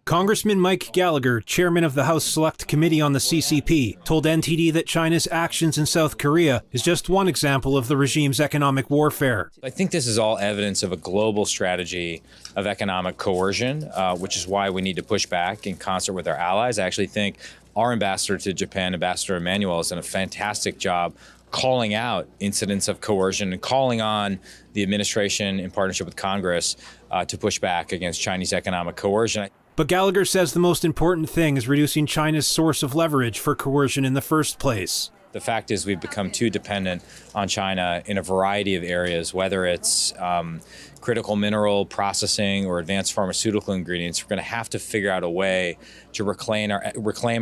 Congressman Mike Gallagher, chairman of the House Select Committee on the CCP, told NTD that China's actions in South Korea is just one example of the regime's economic warfare. I think this is all evidence of a global strategy of economic coercion, which is why we need to push back in concert with our allies. I actually think our ambassador to Japan, Ambassador Emmanuel, has done a fantastic job calling out incidents of coercion and calling on the administration in partnership with Congress to push back against Chinese economic coercion. But Gallagher says the most important thing is reducing China's source of leverage for coercion in the first place. The fact is we've become too dependent on China in a variety of areas, whether it's critical mineral processing or advanced pharmaceutical ingredients. We're going to have to figure out a way to reclaim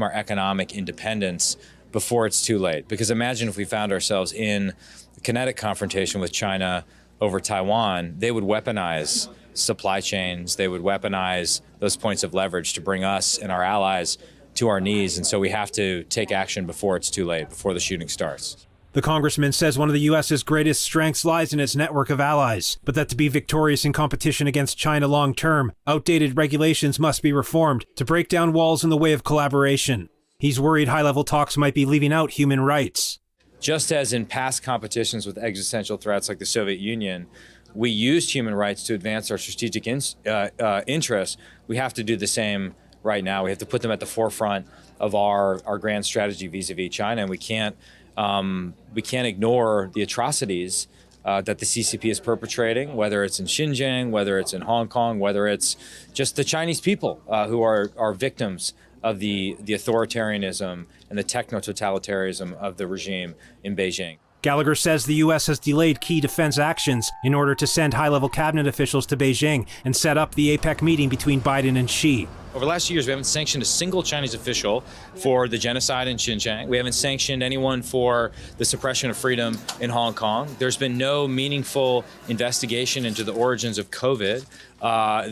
our economic independence before it's too late. Because imagine if we found ourselves in a kinetic confrontation with China over Taiwan, they would weaponize supply chains, they would weaponize those points of leverage to bring us and our allies to our knees. And so we have to take action before it's too late, before the shooting starts. The congressman says one of the U.S.'s greatest strengths lies in its network of allies, but that to be victorious in competition against China long term, outdated regulations must be reformed to break down walls in the way of collaboration. He's worried high-level talks might be leaving out human rights. Just as in past competitions with existential threats like the Soviet Union, we used human rights to advance our strategic interests, we have to do the same right now. We have to put them at the forefront of our grand strategy vis-a-vis China, and we can't ignore the atrocities that the CCP is perpetrating, whether it's in Xinjiang, whether it's in Hong Kong, whether it's just the Chinese people who are victims of the authoritarianism and the techno-totalitarianism of the regime in Beijing. Gallagher says the U.S. has delayed key defense actions in order to send high-level cabinet officials to Beijing and set up the APEC meeting between Biden and Xi. Over the last years, we haven't sanctioned a single Chinese official for the genocide in Xinjiang. We haven't sanctioned anyone for the suppression of freedom in Hong Kong. There's been no meaningful investigation into the origins of COVID.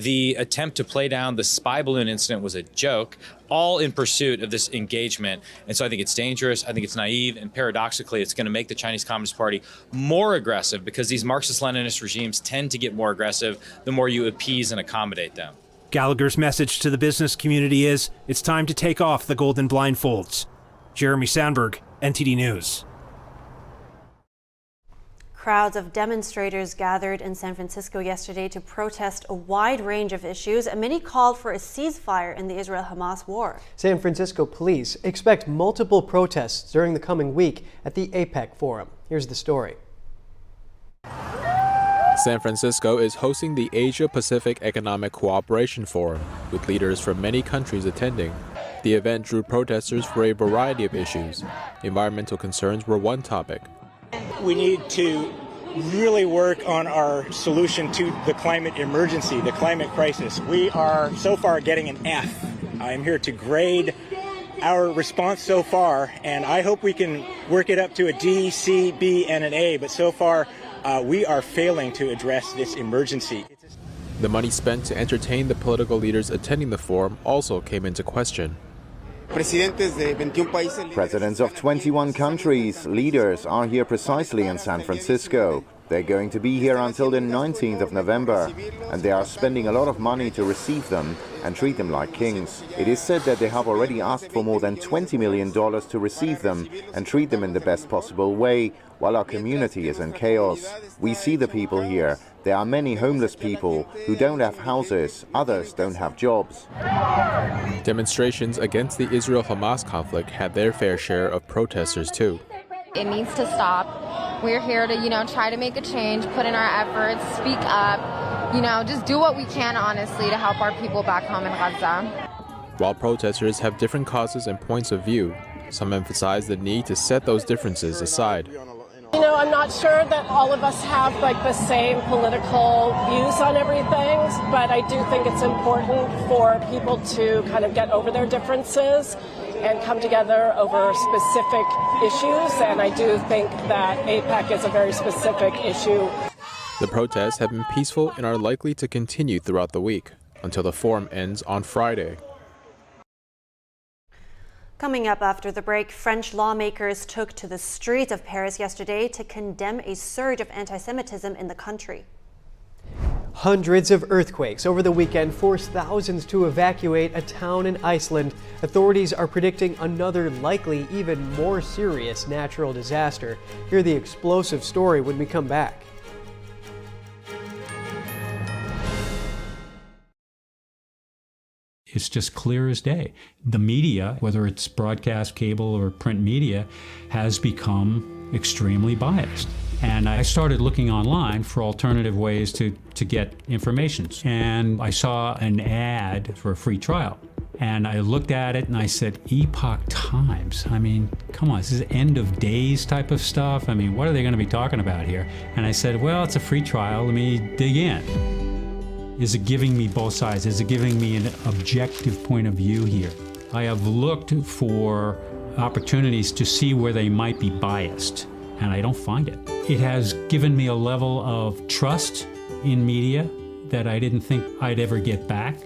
The attempt to play down the spy balloon incident was a joke, all in pursuit of this engagement. And so I think it's dangerous, I think it's naive, and paradoxically, it's going to make the Chinese Communist Party more aggressive because these Marxist-Leninist regimes tend to get more aggressive the more you appease and accommodate them. Gallagher's message to the business community is, it's time to take off the golden blindfolds. Jeremy Sandberg, NTD News. Crowds of demonstrators gathered in San Francisco yesterday to protest a wide range of issues, and many called for a ceasefire in the Israel-Hamas war. San Francisco police expect multiple protests during the coming week at the APEC forum. Here's the story. San Francisco is hosting the Asia-Pacific Economic Cooperation Forum, with leaders from many countries attending. The event drew protesters for a variety of issues. Environmental concerns were one topic. We need to really work on our solution to the climate emergency, the climate crisis. We are so far getting an F. I'm here to grade our response so far, and I hope we can work it up to a D, C, B, and an A, but so far we are failing to address this emergency. The money spent to entertain the political leaders attending the forum also came into question. Presidents of 21 countries, leaders are here precisely in San Francisco. They're going to be here until the 19th of November, and they are spending a lot of money to receive them and treat them like kings. It is said that they have already asked for more than $20 million to receive them and treat them in the best possible way, while our community is in chaos. We see the people here. There are many homeless people who don't have houses, others don't have jobs. Demonstrations against the Israel-Hamas conflict had their fair share of protesters too. It needs to stop. We're here to, try to make a change, put in our efforts, speak up, just do what we can, honestly, to help our people back home in Gaza. While protesters have different causes and points of view, some emphasize the need to set those differences aside. I'm not sure that all of us have the same political views on everything, but I do think it's important for people to kind of get over their differences and come together over specific issues, and I do think that APEC is a very specific issue. The protests have been peaceful and are likely to continue throughout the week until the forum ends on Friday. Coming up after the break, French lawmakers took to the streets of Paris yesterday to condemn a surge of anti-Semitism in the country. Hundreds of earthquakes over the weekend forced thousands to evacuate a town in Iceland. Authorities are predicting another likely, even more serious natural disaster. Hear the explosive story when we come back. It's just clear as day. The media, whether it's broadcast, cable, or print media, has become extremely biased. And I started looking online for alternative ways to get information. And I saw an ad for a free trial. And I looked at it and I said, Epoch Times. I mean, come on, this is end of days type of stuff. I mean, what are they going to be talking about here? And I said, well, it's a free trial. Let me dig in. Is it giving me both sides? Is it giving me an objective point of view here? I have looked for opportunities to see where they might be biased, and I don't find it. It has given me a level of trust in media that I didn't think I'd ever get back.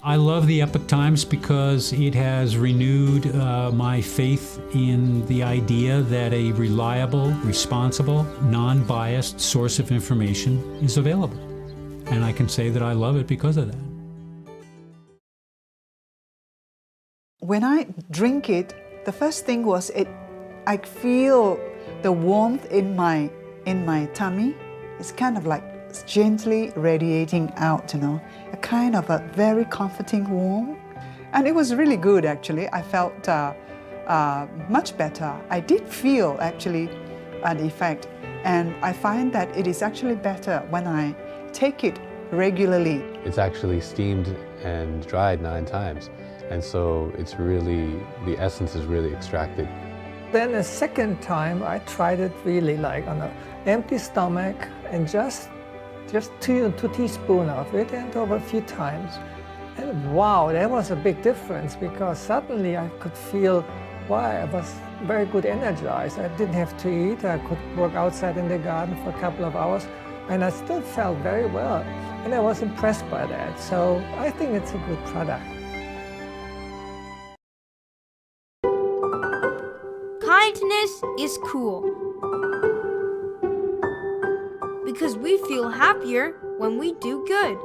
I love the Epoch Times because it has renewed my faith in the idea that a reliable, responsible, non-biased source of information is available. And I can say that I love it because of that. When I drink it, the first thing was I feel the warmth in my tummy. It's kind of like gently radiating out, a kind of a very comforting warmth. And it was really good, actually. I felt much better. I did feel, actually, an effect. And I find that it is actually better when I take it regularly. It's actually steamed and dried 9 times. And so it's really, the essence is really extracted. Then a second time, I tried it really like on an empty stomach and just 2 teaspoons of it, and over a few times. And wow, that was a big difference, because suddenly I could feel, wow, I was very good energized. I didn't have to eat. I could work outside in the garden for a couple of hours, and I still felt very well. And I was impressed by that. So I think it's a good product. Kindness is cool. Because we feel happier when we do good.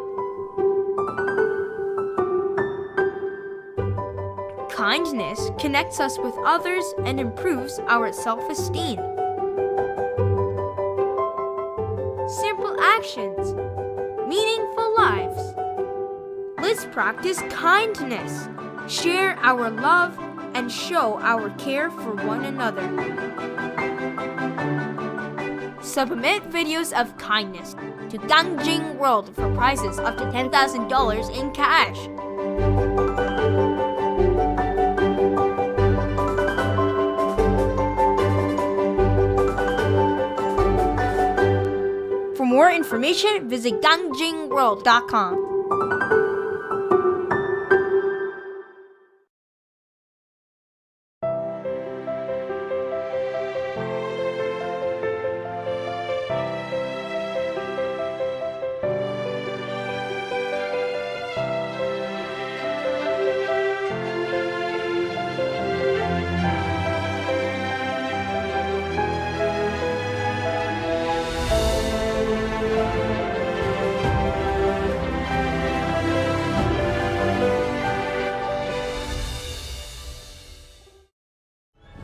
Kindness connects us with others and improves our self-esteem. Simple actions, meaningful lives. Let's practice kindness, share our love, and show our care for one another. Submit videos of kindness to Gangjing World for prizes up to $10,000 in cash. For more information, visit gangjingworld.com.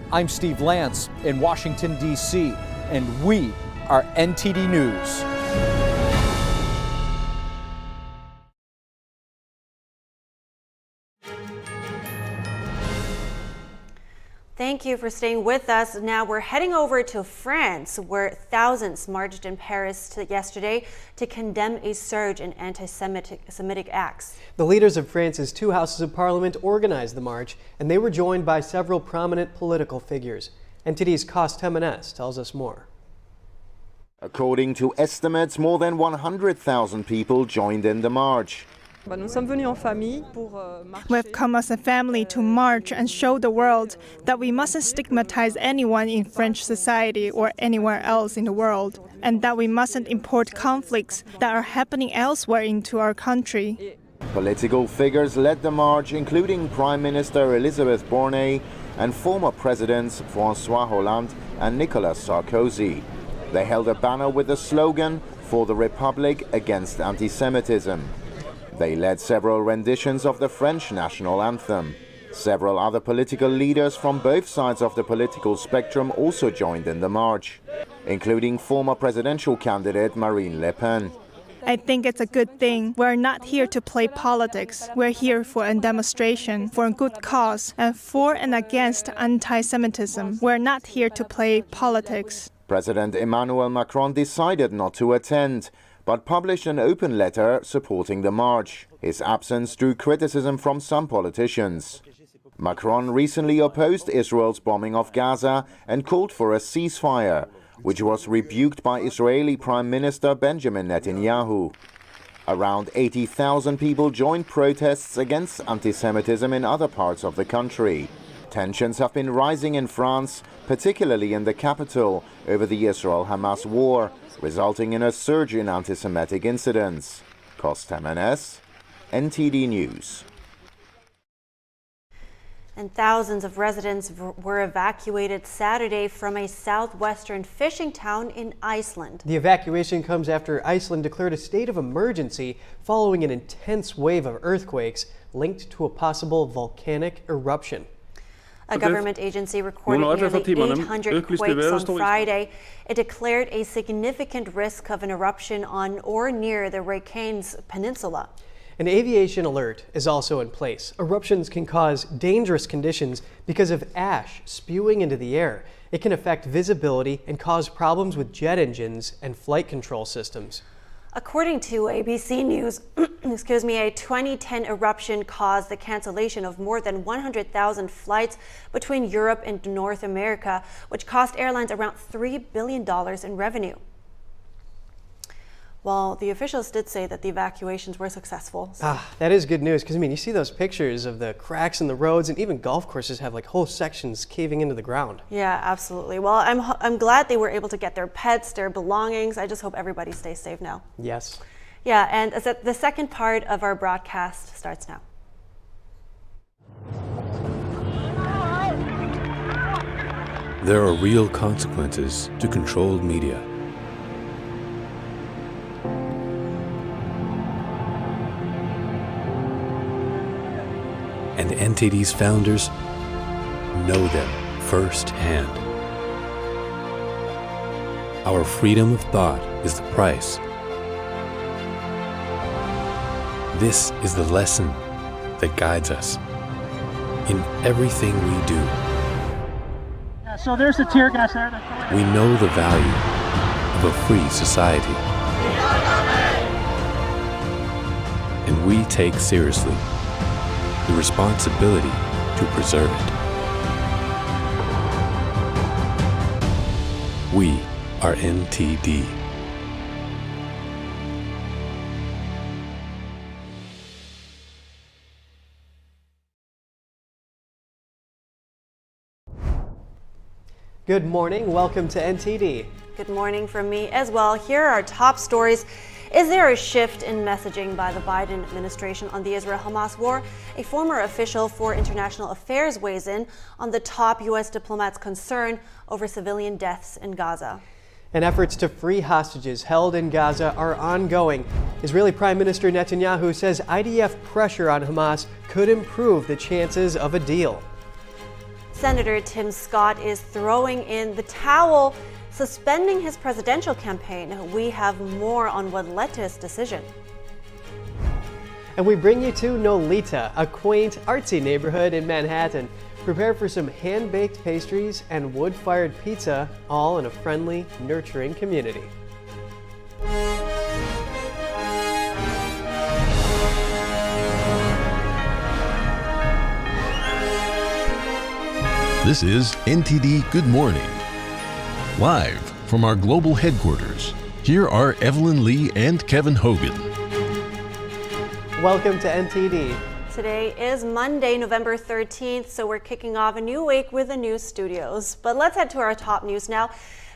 I'm Steve Lance in Washington, D.C., and we are NTD News. Thank you for staying with us. Now we're heading over to France, where thousands marched in Paris yesterday to condemn a surge in anti-Semitic acts. The leaders of France's 2 houses of parliament organized the march, and they were joined by several prominent political figures. NTD's Cost Temenes tells us more. According to estimates, more than 100,000 people joined in the march. We've come as a family to march and show the world that we mustn't stigmatize anyone in French society or anywhere else in the world, and that we mustn't import conflicts that are happening elsewhere into our country. Political figures led the march, including Prime Minister Elisabeth Borne and former presidents François Hollande and Nicolas Sarkozy. They held a banner with the slogan, "For the Republic against anti-Semitism." They led several renditions of the French national anthem. Several other political leaders from both sides of the political spectrum also joined in the march, including former presidential candidate Marine Le Pen. I think it's a good thing. We're not here to play politics. We're here for a demonstration, for a good cause, and for and against anti-Semitism. We're not here to play politics. President Emmanuel Macron decided not to attend, but published an open letter supporting the march. His absence drew criticism from some politicians. Macron recently opposed Israel's bombing of Gaza and called for a ceasefire, which was rebuked by Israeli Prime Minister Benjamin Netanyahu. Around 80,000 people joined protests against anti-Semitism in other parts of the country. Tensions have been rising in France, particularly in the capital, over the Israel-Hamas war, resulting in a surge in anti-Semitic incidents. Cost Temenes, NTD News. And thousands of residents were evacuated Saturday from a southwestern fishing town in Iceland. The evacuation comes after Iceland declared a state of emergency following an intense wave of earthquakes linked to a possible volcanic eruption. A government agency recorded nearly 800 quakes on Friday. It declared a significant risk of an eruption on or near the Reykjanes Peninsula. An aviation alert is also in place. Eruptions can cause dangerous conditions because of ash spewing into the air. It can affect visibility and cause problems with jet engines and flight control systems. According to ABC News, a 2010 eruption caused the cancellation of more than 100,000 flights between Europe and North America, which cost airlines around $3 billion in revenue. Well, the officials did say that the evacuations were successful. That is good news, because I mean, you see those pictures of the cracks in the roads, and even golf courses have like whole sections caving into the ground. Yeah, absolutely. Well, I'm glad they were able to get their pets, their belongings. I just hope everybody stays safe now. Yes. Yeah, and the second part of our broadcast starts now. There are real consequences to controlled media. And NTD's founders know them firsthand. Our freedom of thought is the price. This is the lesson that guides us in everything we do. Yeah, so there's the tear gas there. We know the value of a free society. And we take seriously the responsibility to preserve it. We are NTD. Good morning. Welcome to NTD. Good morning from me as well. Here are our top stories. Is there a shift in messaging by the Biden administration on the Israel-Hamas war? A former official for international affairs weighs in on the top U.S. diplomat's concern over civilian deaths in Gaza. And efforts to free hostages held in Gaza are ongoing. Israeli Prime Minister Netanyahu says IDF pressure on Hamas could improve the chances of a deal. Senator Tim Scott is throwing in the towel, suspending his presidential campaign. We have more on what led to his decision. And we bring you to Nolita, a quaint, artsy neighborhood in Manhattan. Prepare for some hand-baked pastries and wood-fired pizza, all in a friendly, nurturing community. This is NTD Good Morning. Live from our global headquarters, here are Evelyn Lee and Kevin Hogan. Welcome to NTD. Today is Monday, November 13th, so we're kicking off a new week with the news studios. But let's head to our top news now.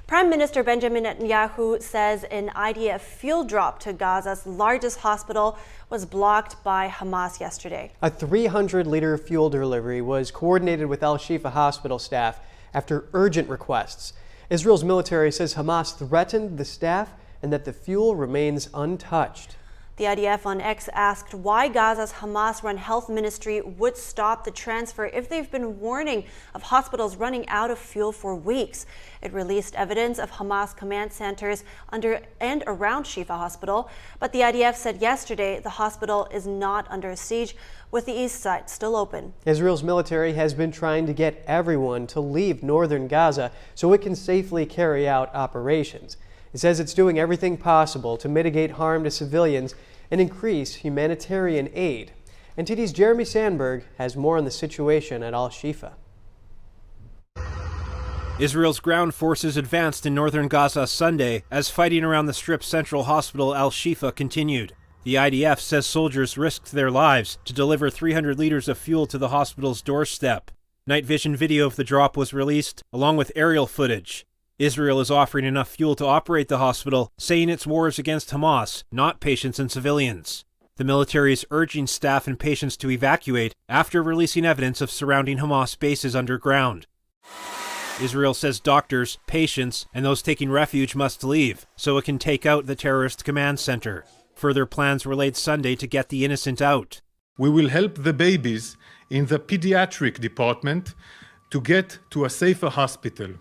Prime Minister Benjamin Netanyahu says an IDF fuel drop to Gaza's largest hospital was blocked by Hamas yesterday. A 300-liter fuel delivery was coordinated with Al-Shifa hospital staff after urgent requests. Israel's military says Hamas threatened the staff and that the fuel remains untouched. The IDF on X asked why Gaza's Hamas-run health ministry would stop the transfer if they've been warning of hospitals running out of fuel for weeks. It released evidence of Hamas command centers under and around Shifa hospital, but the IDF said yesterday the hospital is not under siege, with the east side still open. Israel's military has been trying to get everyone to leave northern Gaza so it can safely carry out operations. It says it's doing everything possible to mitigate harm to civilians and increase humanitarian aid. NTD's Jeremy Sandberg has more on the situation at Al-Shifa. Israel's ground forces advanced in northern Gaza Sunday as fighting around the Strip's central hospital Al-Shifa continued. The IDF says soldiers risked their lives to deliver 300 liters of fuel to the hospital's doorstep. Night vision video of the drop was released, along with aerial footage. Israel is offering enough fuel to operate the hospital, saying its war is against Hamas, not patients and civilians. The military is urging staff and patients to evacuate after releasing evidence of surrounding Hamas bases underground. Israel says doctors, patients, and those taking refuge must leave so it can take out the terrorist command center. Further plans were laid Sunday to get the innocent out. We will help the babies in the pediatric department to get to a safer hospital.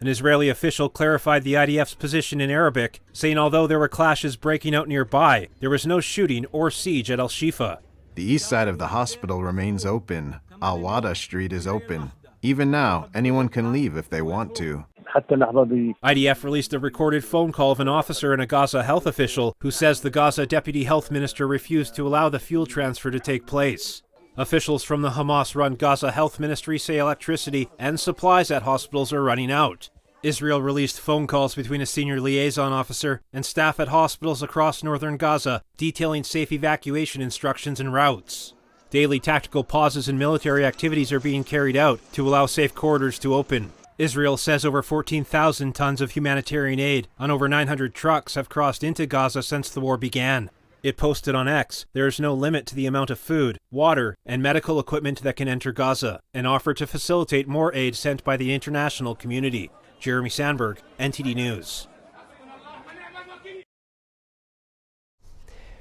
An Israeli official clarified the IDF's position in Arabic, saying although there were clashes breaking out nearby, there was no shooting or siege at Al-Shifa. The east side of the hospital remains open. Al-Wada Street is open. Even now, anyone can leave if they want to. IDF released a recorded phone call of an officer and a Gaza health official who says the Gaza deputy health minister refused to allow the fuel transfer to take place. Officials from the Hamas-run Gaza Health Ministry say electricity and supplies at hospitals are running out. Israel released phone calls between a senior liaison officer and staff at hospitals across northern Gaza detailing safe evacuation instructions and routes. Daily tactical pauses in military activities are being carried out to allow safe corridors to open. Israel says over 14,000 tons of humanitarian aid on over 900 trucks have crossed into Gaza since the war began. It posted on X, there is no limit to the amount of food, water, and medical equipment that can enter Gaza, and offered to facilitate more aid sent by the international community. Jeremy Sandberg, NTD News.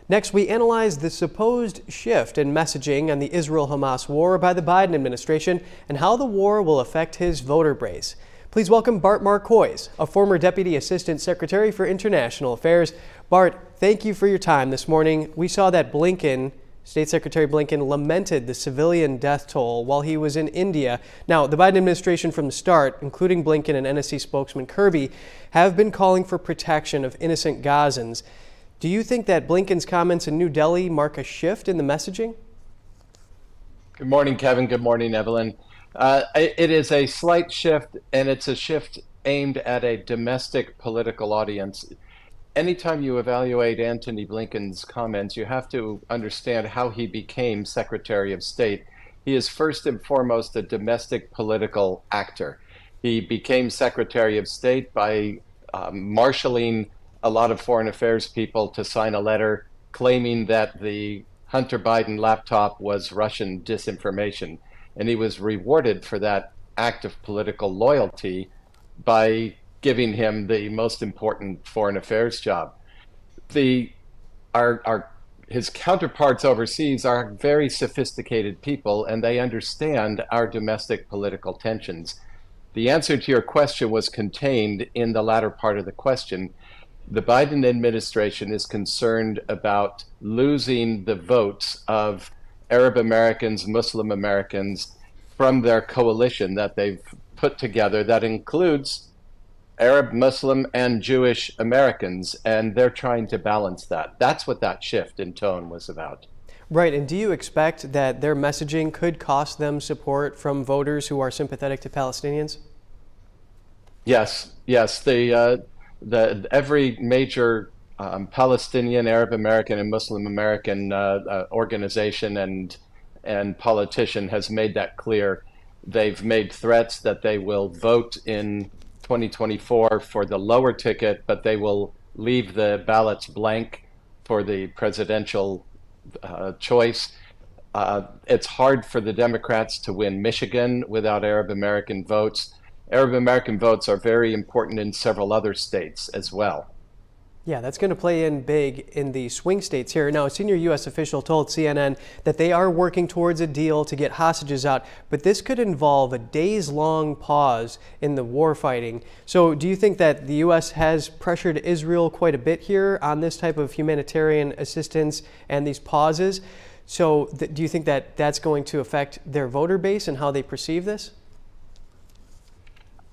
Next, we analyze the supposed shift in messaging on the Israel-Hamas war by the Biden administration and how the war will affect his voter base. Please welcome Bart Marcois, a former Deputy Assistant Secretary for International Affairs. Bart, thank you for your time this morning. We saw that State Secretary Blinken lamented the civilian death toll while he was in India. Now, the Biden administration from the start, including Blinken and NSC spokesman Kirby, have been calling for protection of innocent Gazans. Do you think that Blinken's comments in New Delhi mark a shift in the messaging? Good morning, Kevin. Good morning, Evelyn. It is a slight shift, and it's a shift aimed at a domestic political audience. Anytime you evaluate Antony Blinken's comments, you have to understand how he became Secretary of State. He is first and foremost a domestic political actor. He became Secretary of State by marshaling a lot of foreign affairs people to sign a letter claiming that the Hunter Biden laptop was Russian disinformation. And he was rewarded for that act of political loyalty by giving him the most important foreign affairs job. His counterparts overseas are very sophisticated people, and they understand our domestic political tensions. The answer to your question was contained in the latter part of the question. The Biden administration is concerned about losing the votes of Arab Americans, Muslim Americans from their coalition that they've put together that includes Arab, Muslim, and Jewish Americans, and they're trying to balance that. That's what that shift in tone was about. Right, and do you expect that their messaging could cost them support from voters who are sympathetic to Palestinians? Yes. Every major Palestinian, Arab American, and Muslim American organization and politician has made that clear. They've made threats that they will vote in 2024 for the lower ticket, but they will leave the ballots blank for the presidential choice. It's hard for the Democrats to win Michigan without Arab American votes. Arab American votes are very important in several other states as well. Yeah, that's going to play in big in the swing states here. Now, a senior U.S. official told CNN that they are working towards a deal to get hostages out, but this could involve a days-long pause in the war fighting. So do you think that the U.S. has pressured Israel quite a bit here on this type of humanitarian assistance and these pauses? So do you think that that's going to affect their voter base and how they perceive this?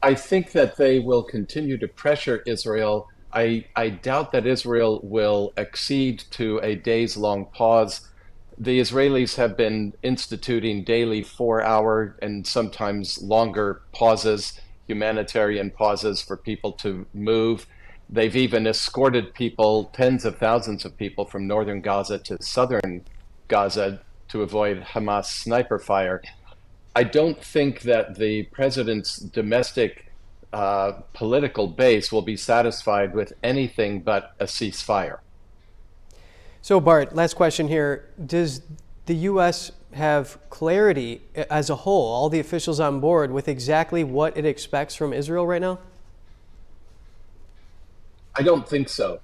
I think that they will continue to pressure Israel. I doubt that Israel will accede to a days-long pause. The Israelis have been instituting daily 4-hour and sometimes longer pauses, humanitarian pauses for people to move. They've even escorted people, tens of thousands of people from northern Gaza to southern Gaza to avoid Hamas sniper fire. I don't think that the president's domestic political base will be satisfied with anything but a ceasefire. So Bart, last question here. Does the U.S. have clarity as a whole, all the officials on board, with exactly what it expects from Israel right now? I don't think so.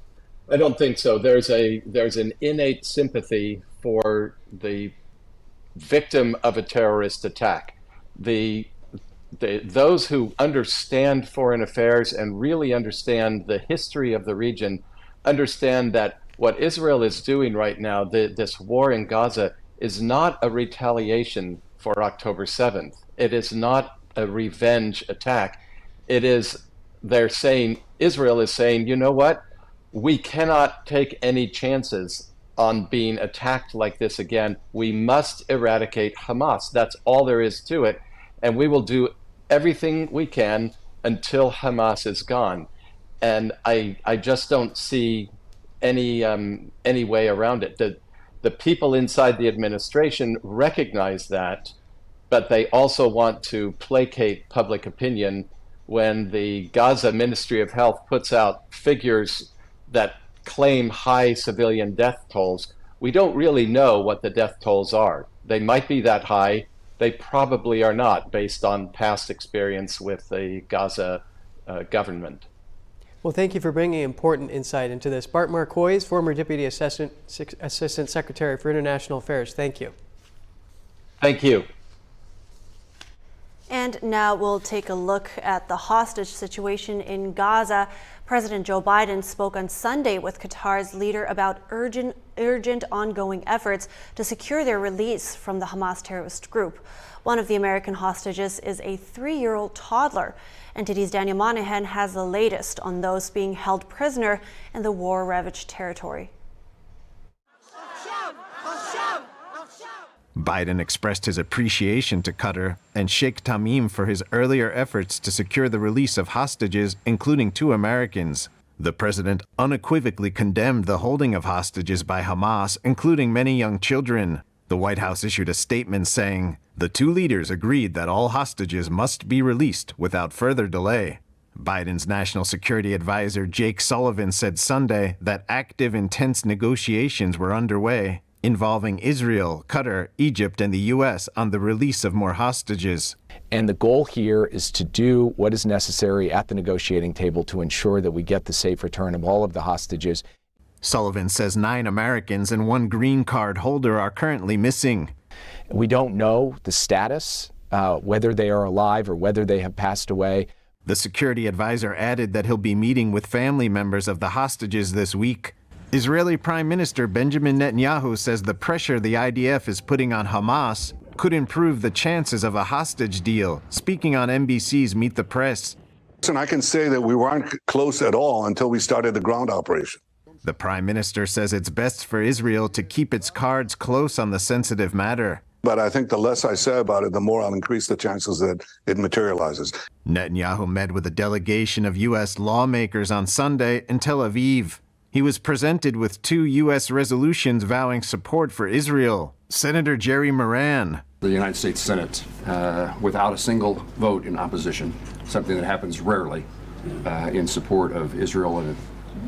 There's an innate sympathy for the victim of a terrorist attack. Those who understand foreign affairs and really understand the history of the region understand that what Israel is doing right now, this war in Gaza, is not a retaliation for October 7th. It is not a revenge attack. Israel is saying, you know what? We cannot take any chances on being attacked like this again. We must eradicate Hamas. That's all there is to it. And we will do everything we can until Hamas is gone. And I just don't see any way around it. The people inside the administration recognize that, but they also want to placate public opinion when the Gaza Ministry of Health puts out figures that claim high civilian death tolls. We don't really know what the death tolls are. They might be that high. They probably are not, based on past experience with the Gaza government. Well, thank you for bringing important insight into this. Bart Marcois, former Deputy Assistant Secretary for International Affairs. Thank you. Thank you. And now we'll take a look at the hostage situation in Gaza. President Joe Biden spoke on Sunday with Qatar's leader about urgent ongoing efforts to secure their release from the Hamas terrorist group. One of the American hostages is a 3-year-old toddler. NTD's Daniel Monahan has the latest on those being held prisoner in the war-ravaged territory. Biden expressed his appreciation to Qatar and Sheikh Tamim for his earlier efforts to secure the release of hostages, including 2 Americans. The president unequivocally condemned the holding of hostages by Hamas, including many young children. The White House issued a statement saying, "The 2 leaders agreed that all hostages must be released without further delay." Biden's national security advisor Jake Sullivan said Sunday that active, intense negotiations were underway, involving Israel, Qatar, Egypt, and the U.S. on the release of more hostages. And the goal here is to do what is necessary at the negotiating table to ensure that we get the safe return of all of the hostages. Sullivan says 9 Americans and 1 green card holder are currently missing. We don't know the status, whether they are alive or whether they have passed away. The security advisor added that he'll be meeting with family members of the hostages this week. Israeli Prime Minister Benjamin Netanyahu says the pressure the IDF is putting on Hamas could improve the chances of a hostage deal, speaking on NBC's Meet the Press. And I can say that we weren't close at all until we started the ground operation. The Prime Minister says it's best for Israel to keep its cards close on the sensitive matter. But I think the less I say about it, the more I'll increase the chances that it materializes. Netanyahu met with a delegation of U.S. lawmakers on Sunday in Tel Aviv. He was presented with 2 U.S. resolutions vowing support for Israel. Senator Jerry Moran. The United States Senate, without a single vote in opposition, something that happens rarely, in support of Israel and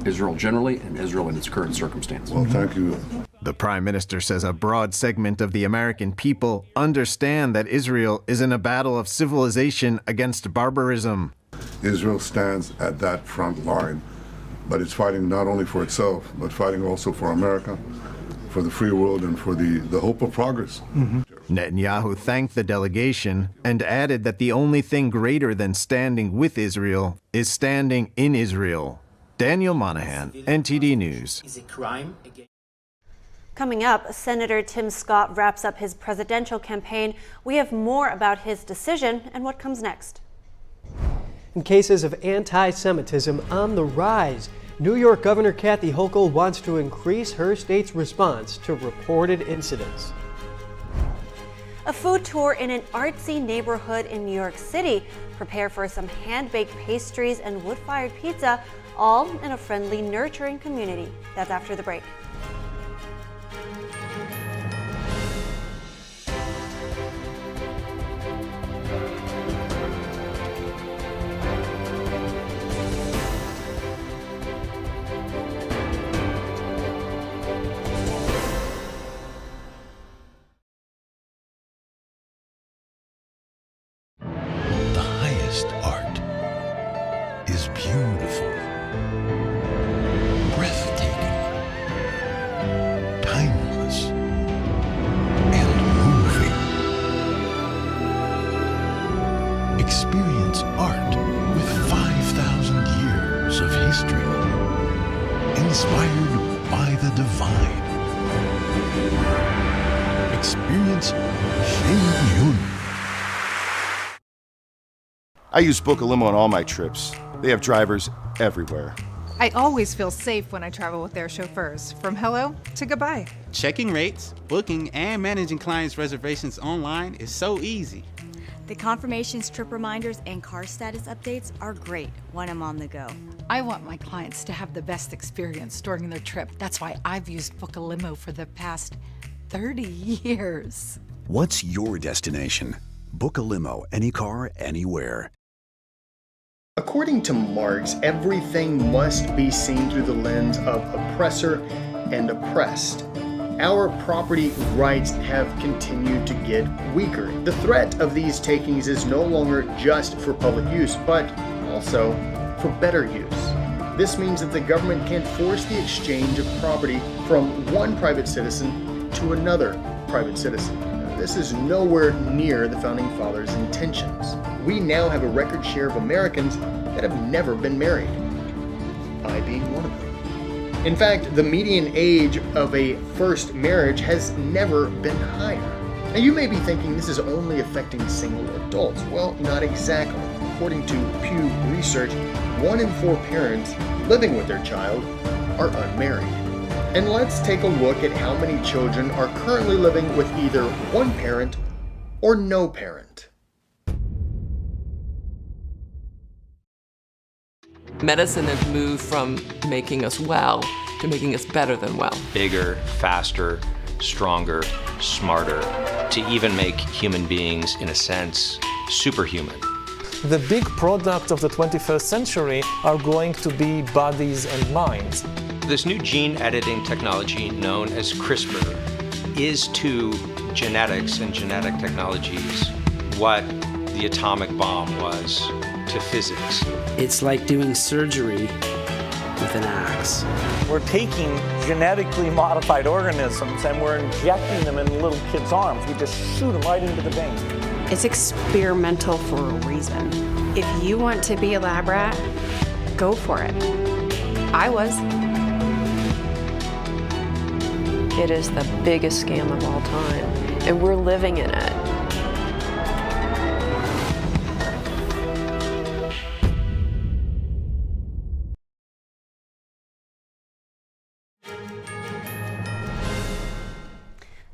Israel generally and Israel in its current circumstance. Well, thank you. The Prime Minister says a broad segment of the American people understand that Israel is in a battle of civilization against barbarism. Israel stands at that front line, but it's fighting not only for itself, but fighting also for America, for the free world, and for the hope of progress. Netanyahu thanked the delegation and added that the only thing greater than standing with Israel is standing in Israel. Daniel Monahan, NTD News. Coming up, Senator Tim Scott wraps up his presidential campaign. We have more about his decision and what comes next. In cases of anti-Semitism on the rise, New York Governor Kathy Hochul wants to increase her state's response to reported incidents. A food tour in an artsy neighborhood in New York City. Prepare for some hand-baked pastries and wood-fired pizza, all in a friendly, nurturing community. That's after the break. divine. Experience Shen Yun. I use Book a Limo on all my trips. They have drivers everywhere. I always feel safe when I travel with their chauffeurs, from hello to goodbye. Checking rates, booking, and managing clients' reservations online is so easy. The confirmations, trip reminders, and car status updates are great when I'm on the go. I want my clients to have the best experience during their trip. That's why I've used Book a Limo for the past 30 years. What's your destination? Book a limo, any car, anywhere. According to Marx, everything must be seen through the lens of oppressor and oppressed. Our property rights have continued to get weaker. The threat of these takings is no longer just for public use, but also for better use. This means that the government can't force the exchange of property from one private citizen to another private citizen. This is nowhere near the Founding Fathers' intentions. We now have a record share of Americans that have never been married, I being one of them. In fact, the median age of a first marriage has never been higher. Now you may be thinking this is only affecting single adults. Well, not exactly. According to Pew Research, 1 in 4 parents living with their child are unmarried. And let's take a look at how many children are currently living with either one parent or no parent. Medicine has moved from making us well to making us better than well. Bigger, faster, stronger, smarter, to even make human beings, in a sense, superhuman. The big product of the 21st century are going to be bodies and minds. This new gene editing technology known as CRISPR is to genetics and genetic technologies what the atomic bomb was to physics. It's like doing surgery with an axe. We're taking genetically modified organisms and we're injecting them in little kids' arms. We just shoot them right into the vein. It's experimental for a reason. If you want to be a lab rat, go for it. I was. It is the biggest scam of all time, and we're living in it.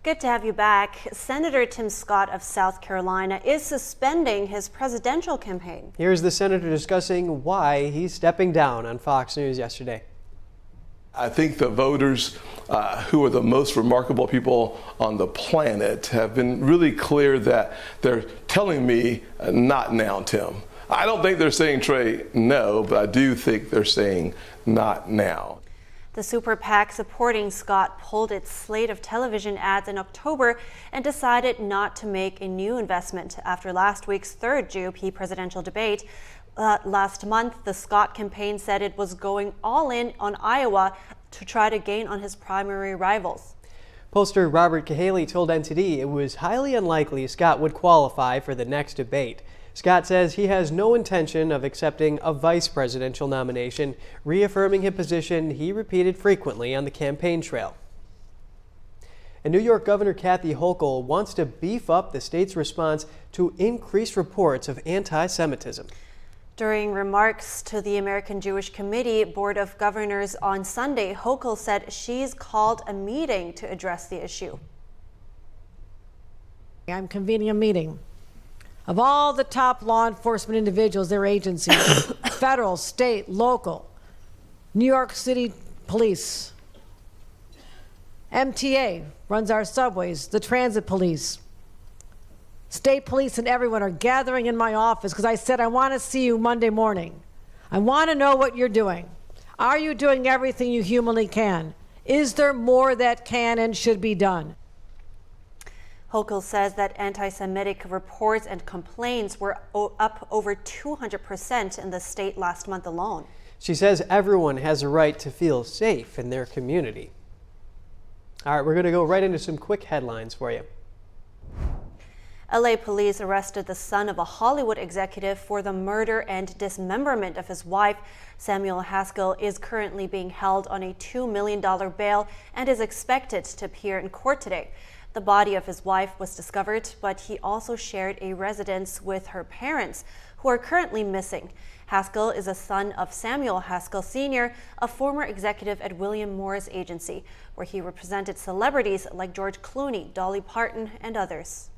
Good to have you back. Senator Tim Scott of South Carolina is suspending his presidential campaign. Here's the senator discussing why he's stepping down on Fox News yesterday. I think the voters who are the most remarkable people on the planet have been really clear that they're telling me, not now, Tim. I don't think they're saying, Trey, no, but I do think they're saying not now. The super PAC supporting Scott pulled its slate of television ads in October and decided not to make a new investment after last week's third GOP presidential debate. Last month, the Scott campaign said it was going all in on Iowa to try to gain on his primary rivals. Pollster Robert Cahaley told NTD it was highly unlikely Scott would qualify for the next debate. Scott says he has no intention of accepting a vice presidential nomination, reaffirming his position he repeated frequently on the campaign trail. And New York Governor Kathy Hochul wants to beef up the state's response to increased reports of anti-Semitism. During remarks to the American Jewish Committee Board of Governors on Sunday, Hochul said she's called a meeting to address the issue. I'm convening a meeting of all the top law enforcement individuals, their agencies, federal, state, local, New York City Police, MTA runs our subways, the transit police, state police, and everyone are gathering in my office because I said I want to see you Monday morning. I want to know what you're doing. Are you doing everything you humanly can? Is there more that can and should be done? Hochul says that anti-Semitic reports and complaints were up over 200% in the state last month alone. She says everyone has a right to feel safe in their community. All right, we're going to go right into some quick headlines for you. LA police arrested the son of a Hollywood executive for the murder and dismemberment of his wife. Samuel Haskell is currently being held on a $2 million bail and is expected to appear in court today. The body of his wife was discovered, but he also shared a residence with her parents, who are currently missing. Haskell is a son of Samuel Haskell Sr., a former executive at William Morris Agency, where he represented celebrities like George Clooney, Dolly Parton, and others.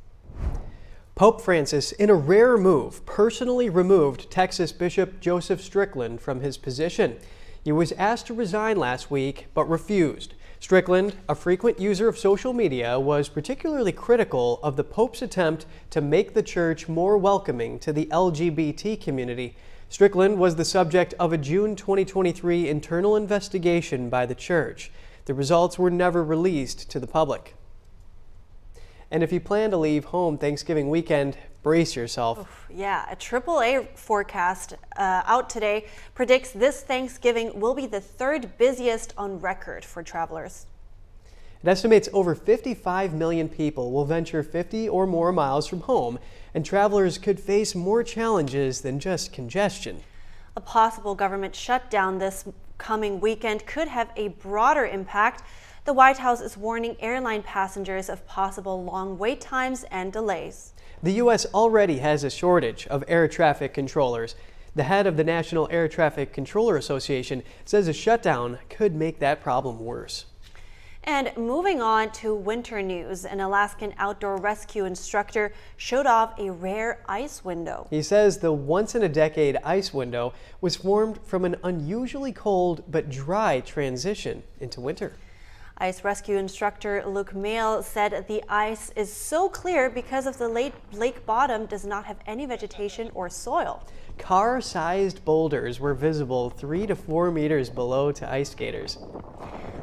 Pope Francis, in a rare move, personally removed Texas Bishop Joseph Strickland from his position. He was asked to resign last week, but refused. Strickland, a frequent user of social media, was particularly critical of the Pope's attempt to make the church more welcoming to the LGBT community. Strickland was the subject of a June 2023 internal investigation by the church. The results were never released to the public. And if you plan to leave home Thanksgiving weekend, brace yourself. Oof, yeah, a AAA forecast out today predicts this Thanksgiving will be the third busiest on record for travelers. It estimates over 55 million people will venture 50 or more miles from home, and travelers could face more challenges than just congestion. A possible government shutdown this coming weekend could have a broader impact. The White House is warning airline passengers of possible long wait times and delays. The U.S. already has a shortage of air traffic controllers. The head of the National Air Traffic Controller Association says a shutdown could make that problem worse. And moving on to winter news, an Alaskan outdoor rescue instructor showed off a rare ice window. He says the once-in-a-decade ice window was formed from an unusually cold but dry transition into winter. Ice rescue instructor Luke Mail said the ice is so clear because of the lake bottom does not have any vegetation or soil. Car-sized boulders were visible 3 to 4 meters below to ice skaters.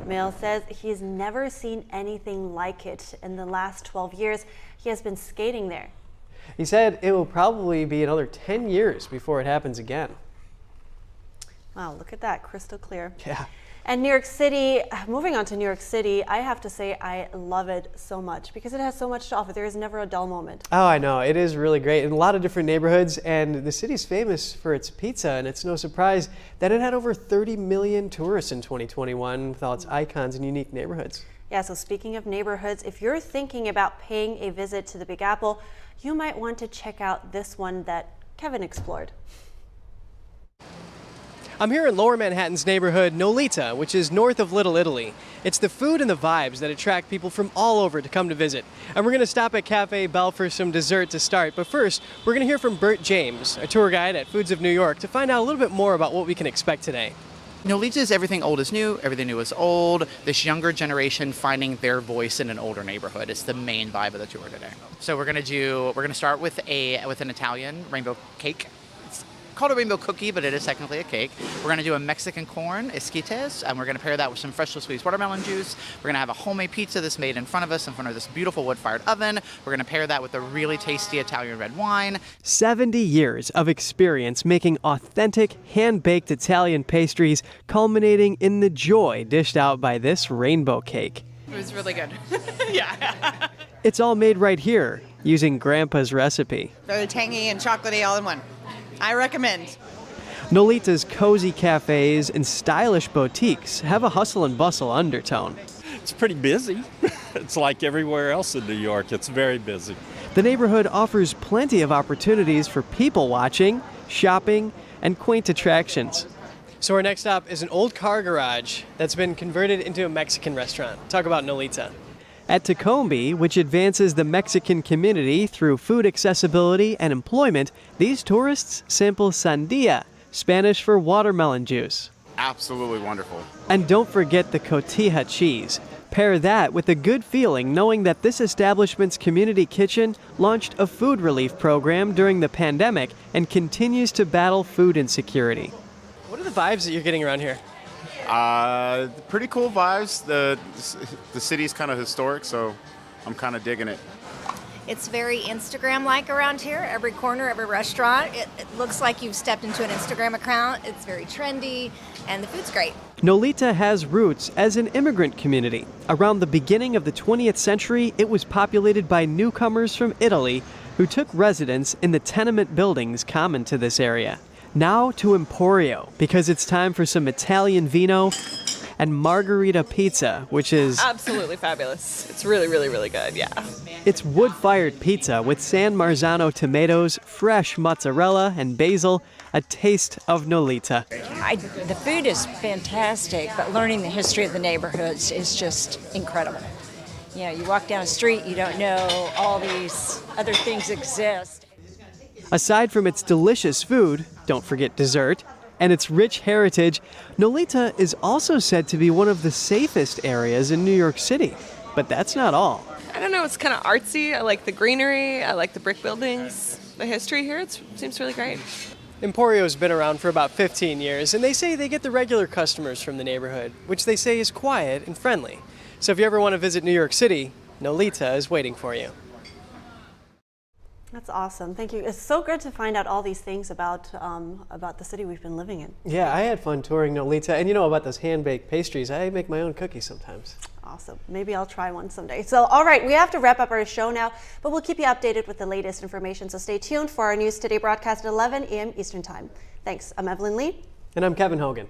Mail says he's never seen anything like it. In the last 12 years, he has been skating there. He said it will probably be another 10 years before it happens again. Wow, look at that, crystal clear. Yeah. And New York City, moving on to New York City, I have to say I love it so much because it has so much to offer. There is never a dull moment. Oh, I know. It is really great in a lot of different neighborhoods, and the city's famous for its pizza, and it's no surprise that it had over 30 million tourists in 2021 with all its icons and unique neighborhoods. Yeah, so speaking of neighborhoods, if you're thinking about paying a visit to the Big Apple, you might want to check out this one that Kevin explored. I'm here in Lower Manhattan's neighborhood Nolita, which is north of Little Italy. It's the food and the vibes that attract people from all over to come to visit. And we're going to stop at Cafe Bell for some dessert to start. But first, we're going to hear from Bert James, a tour guide at Foods of New York, to find out a little bit more about what we can expect today. Nolita is everything old is new, everything new is old. This younger generation finding their voice in an older neighborhood is the main vibe of the tour today. So we're gonna start with an Italian rainbow cake. Called a rainbow cookie, but it is technically a cake. We're going to do a Mexican corn, esquites, and we're going to pair that with some freshly squeezed watermelon juice. We're going to have a homemade pizza that's made in front of us, in front of this beautiful wood-fired oven. We're going to pair that with a really tasty Italian red wine. 70 years of experience making authentic, hand-baked Italian pastries, culminating in the joy dished out by this rainbow cake. It was really good. Yeah. It's all made right here, using Grandpa's recipe. Very tangy and chocolatey all in one. I recommend. Nolita's cozy cafes and stylish boutiques have a hustle and bustle undertone. It's pretty busy. It's like everywhere else in New York. It's very busy. The neighborhood offers plenty of opportunities for people watching, shopping, and quaint attractions. So our next stop is an old car garage that's been converted into a Mexican restaurant. Talk about Nolita. At Tacombe, which advances the Mexican community through food accessibility and employment, these tourists sample sandia, Spanish for watermelon juice. Absolutely wonderful. And don't forget the cotija cheese. Pair that with a good feeling knowing that this establishment's community kitchen launched a food relief program during the pandemic and continues to battle food insecurity. What are the vibes that you're getting around here? Pretty cool vibes. The city's kind of historic, so I'm kind of digging it. It's very Instagram-like around here. Every corner, every restaurant, it looks like you've stepped into an Instagram account. It's very trendy, and the food's great. Nolita has roots as an immigrant community. Around the beginning of the 20th century, it was populated by newcomers from Italy who took residence in the tenement buildings common to this area. Now to Emporio, because it's time for some Italian vino and margarita pizza, which is absolutely fabulous. It's really, really, really good, yeah. It's wood-fired pizza with San Marzano tomatoes, fresh mozzarella, and basil, a taste of Nolita. The food is fantastic, but learning the history of the neighborhoods is just incredible. You know, you walk down the street, you don't know all these other things exist. Aside from its delicious food, don't forget dessert, and its rich heritage, Nolita is also said to be one of the safest areas in New York City. But that's not all. I don't know, it's kind of artsy. I like the greenery, I like the brick buildings. The history here, it seems really great. Emporio's been around for about 15 years, and they say they get the regular customers from the neighborhood, which they say is quiet and friendly. So if you ever want to visit New York City, Nolita is waiting for you. That's awesome. Thank you. It's so good to find out all these things about the city we've been living in. Yeah, I had fun touring Nolita, and you know about those hand-baked pastries. I make my own cookies sometimes. Awesome. Maybe I'll try one someday. So, all right, we have to wrap up our show now, but we'll keep you updated with the latest information. So stay tuned for our News Today broadcast at 11 a.m. Eastern Time. Thanks. I'm Evelyn Lee. And I'm Kevin Hogan.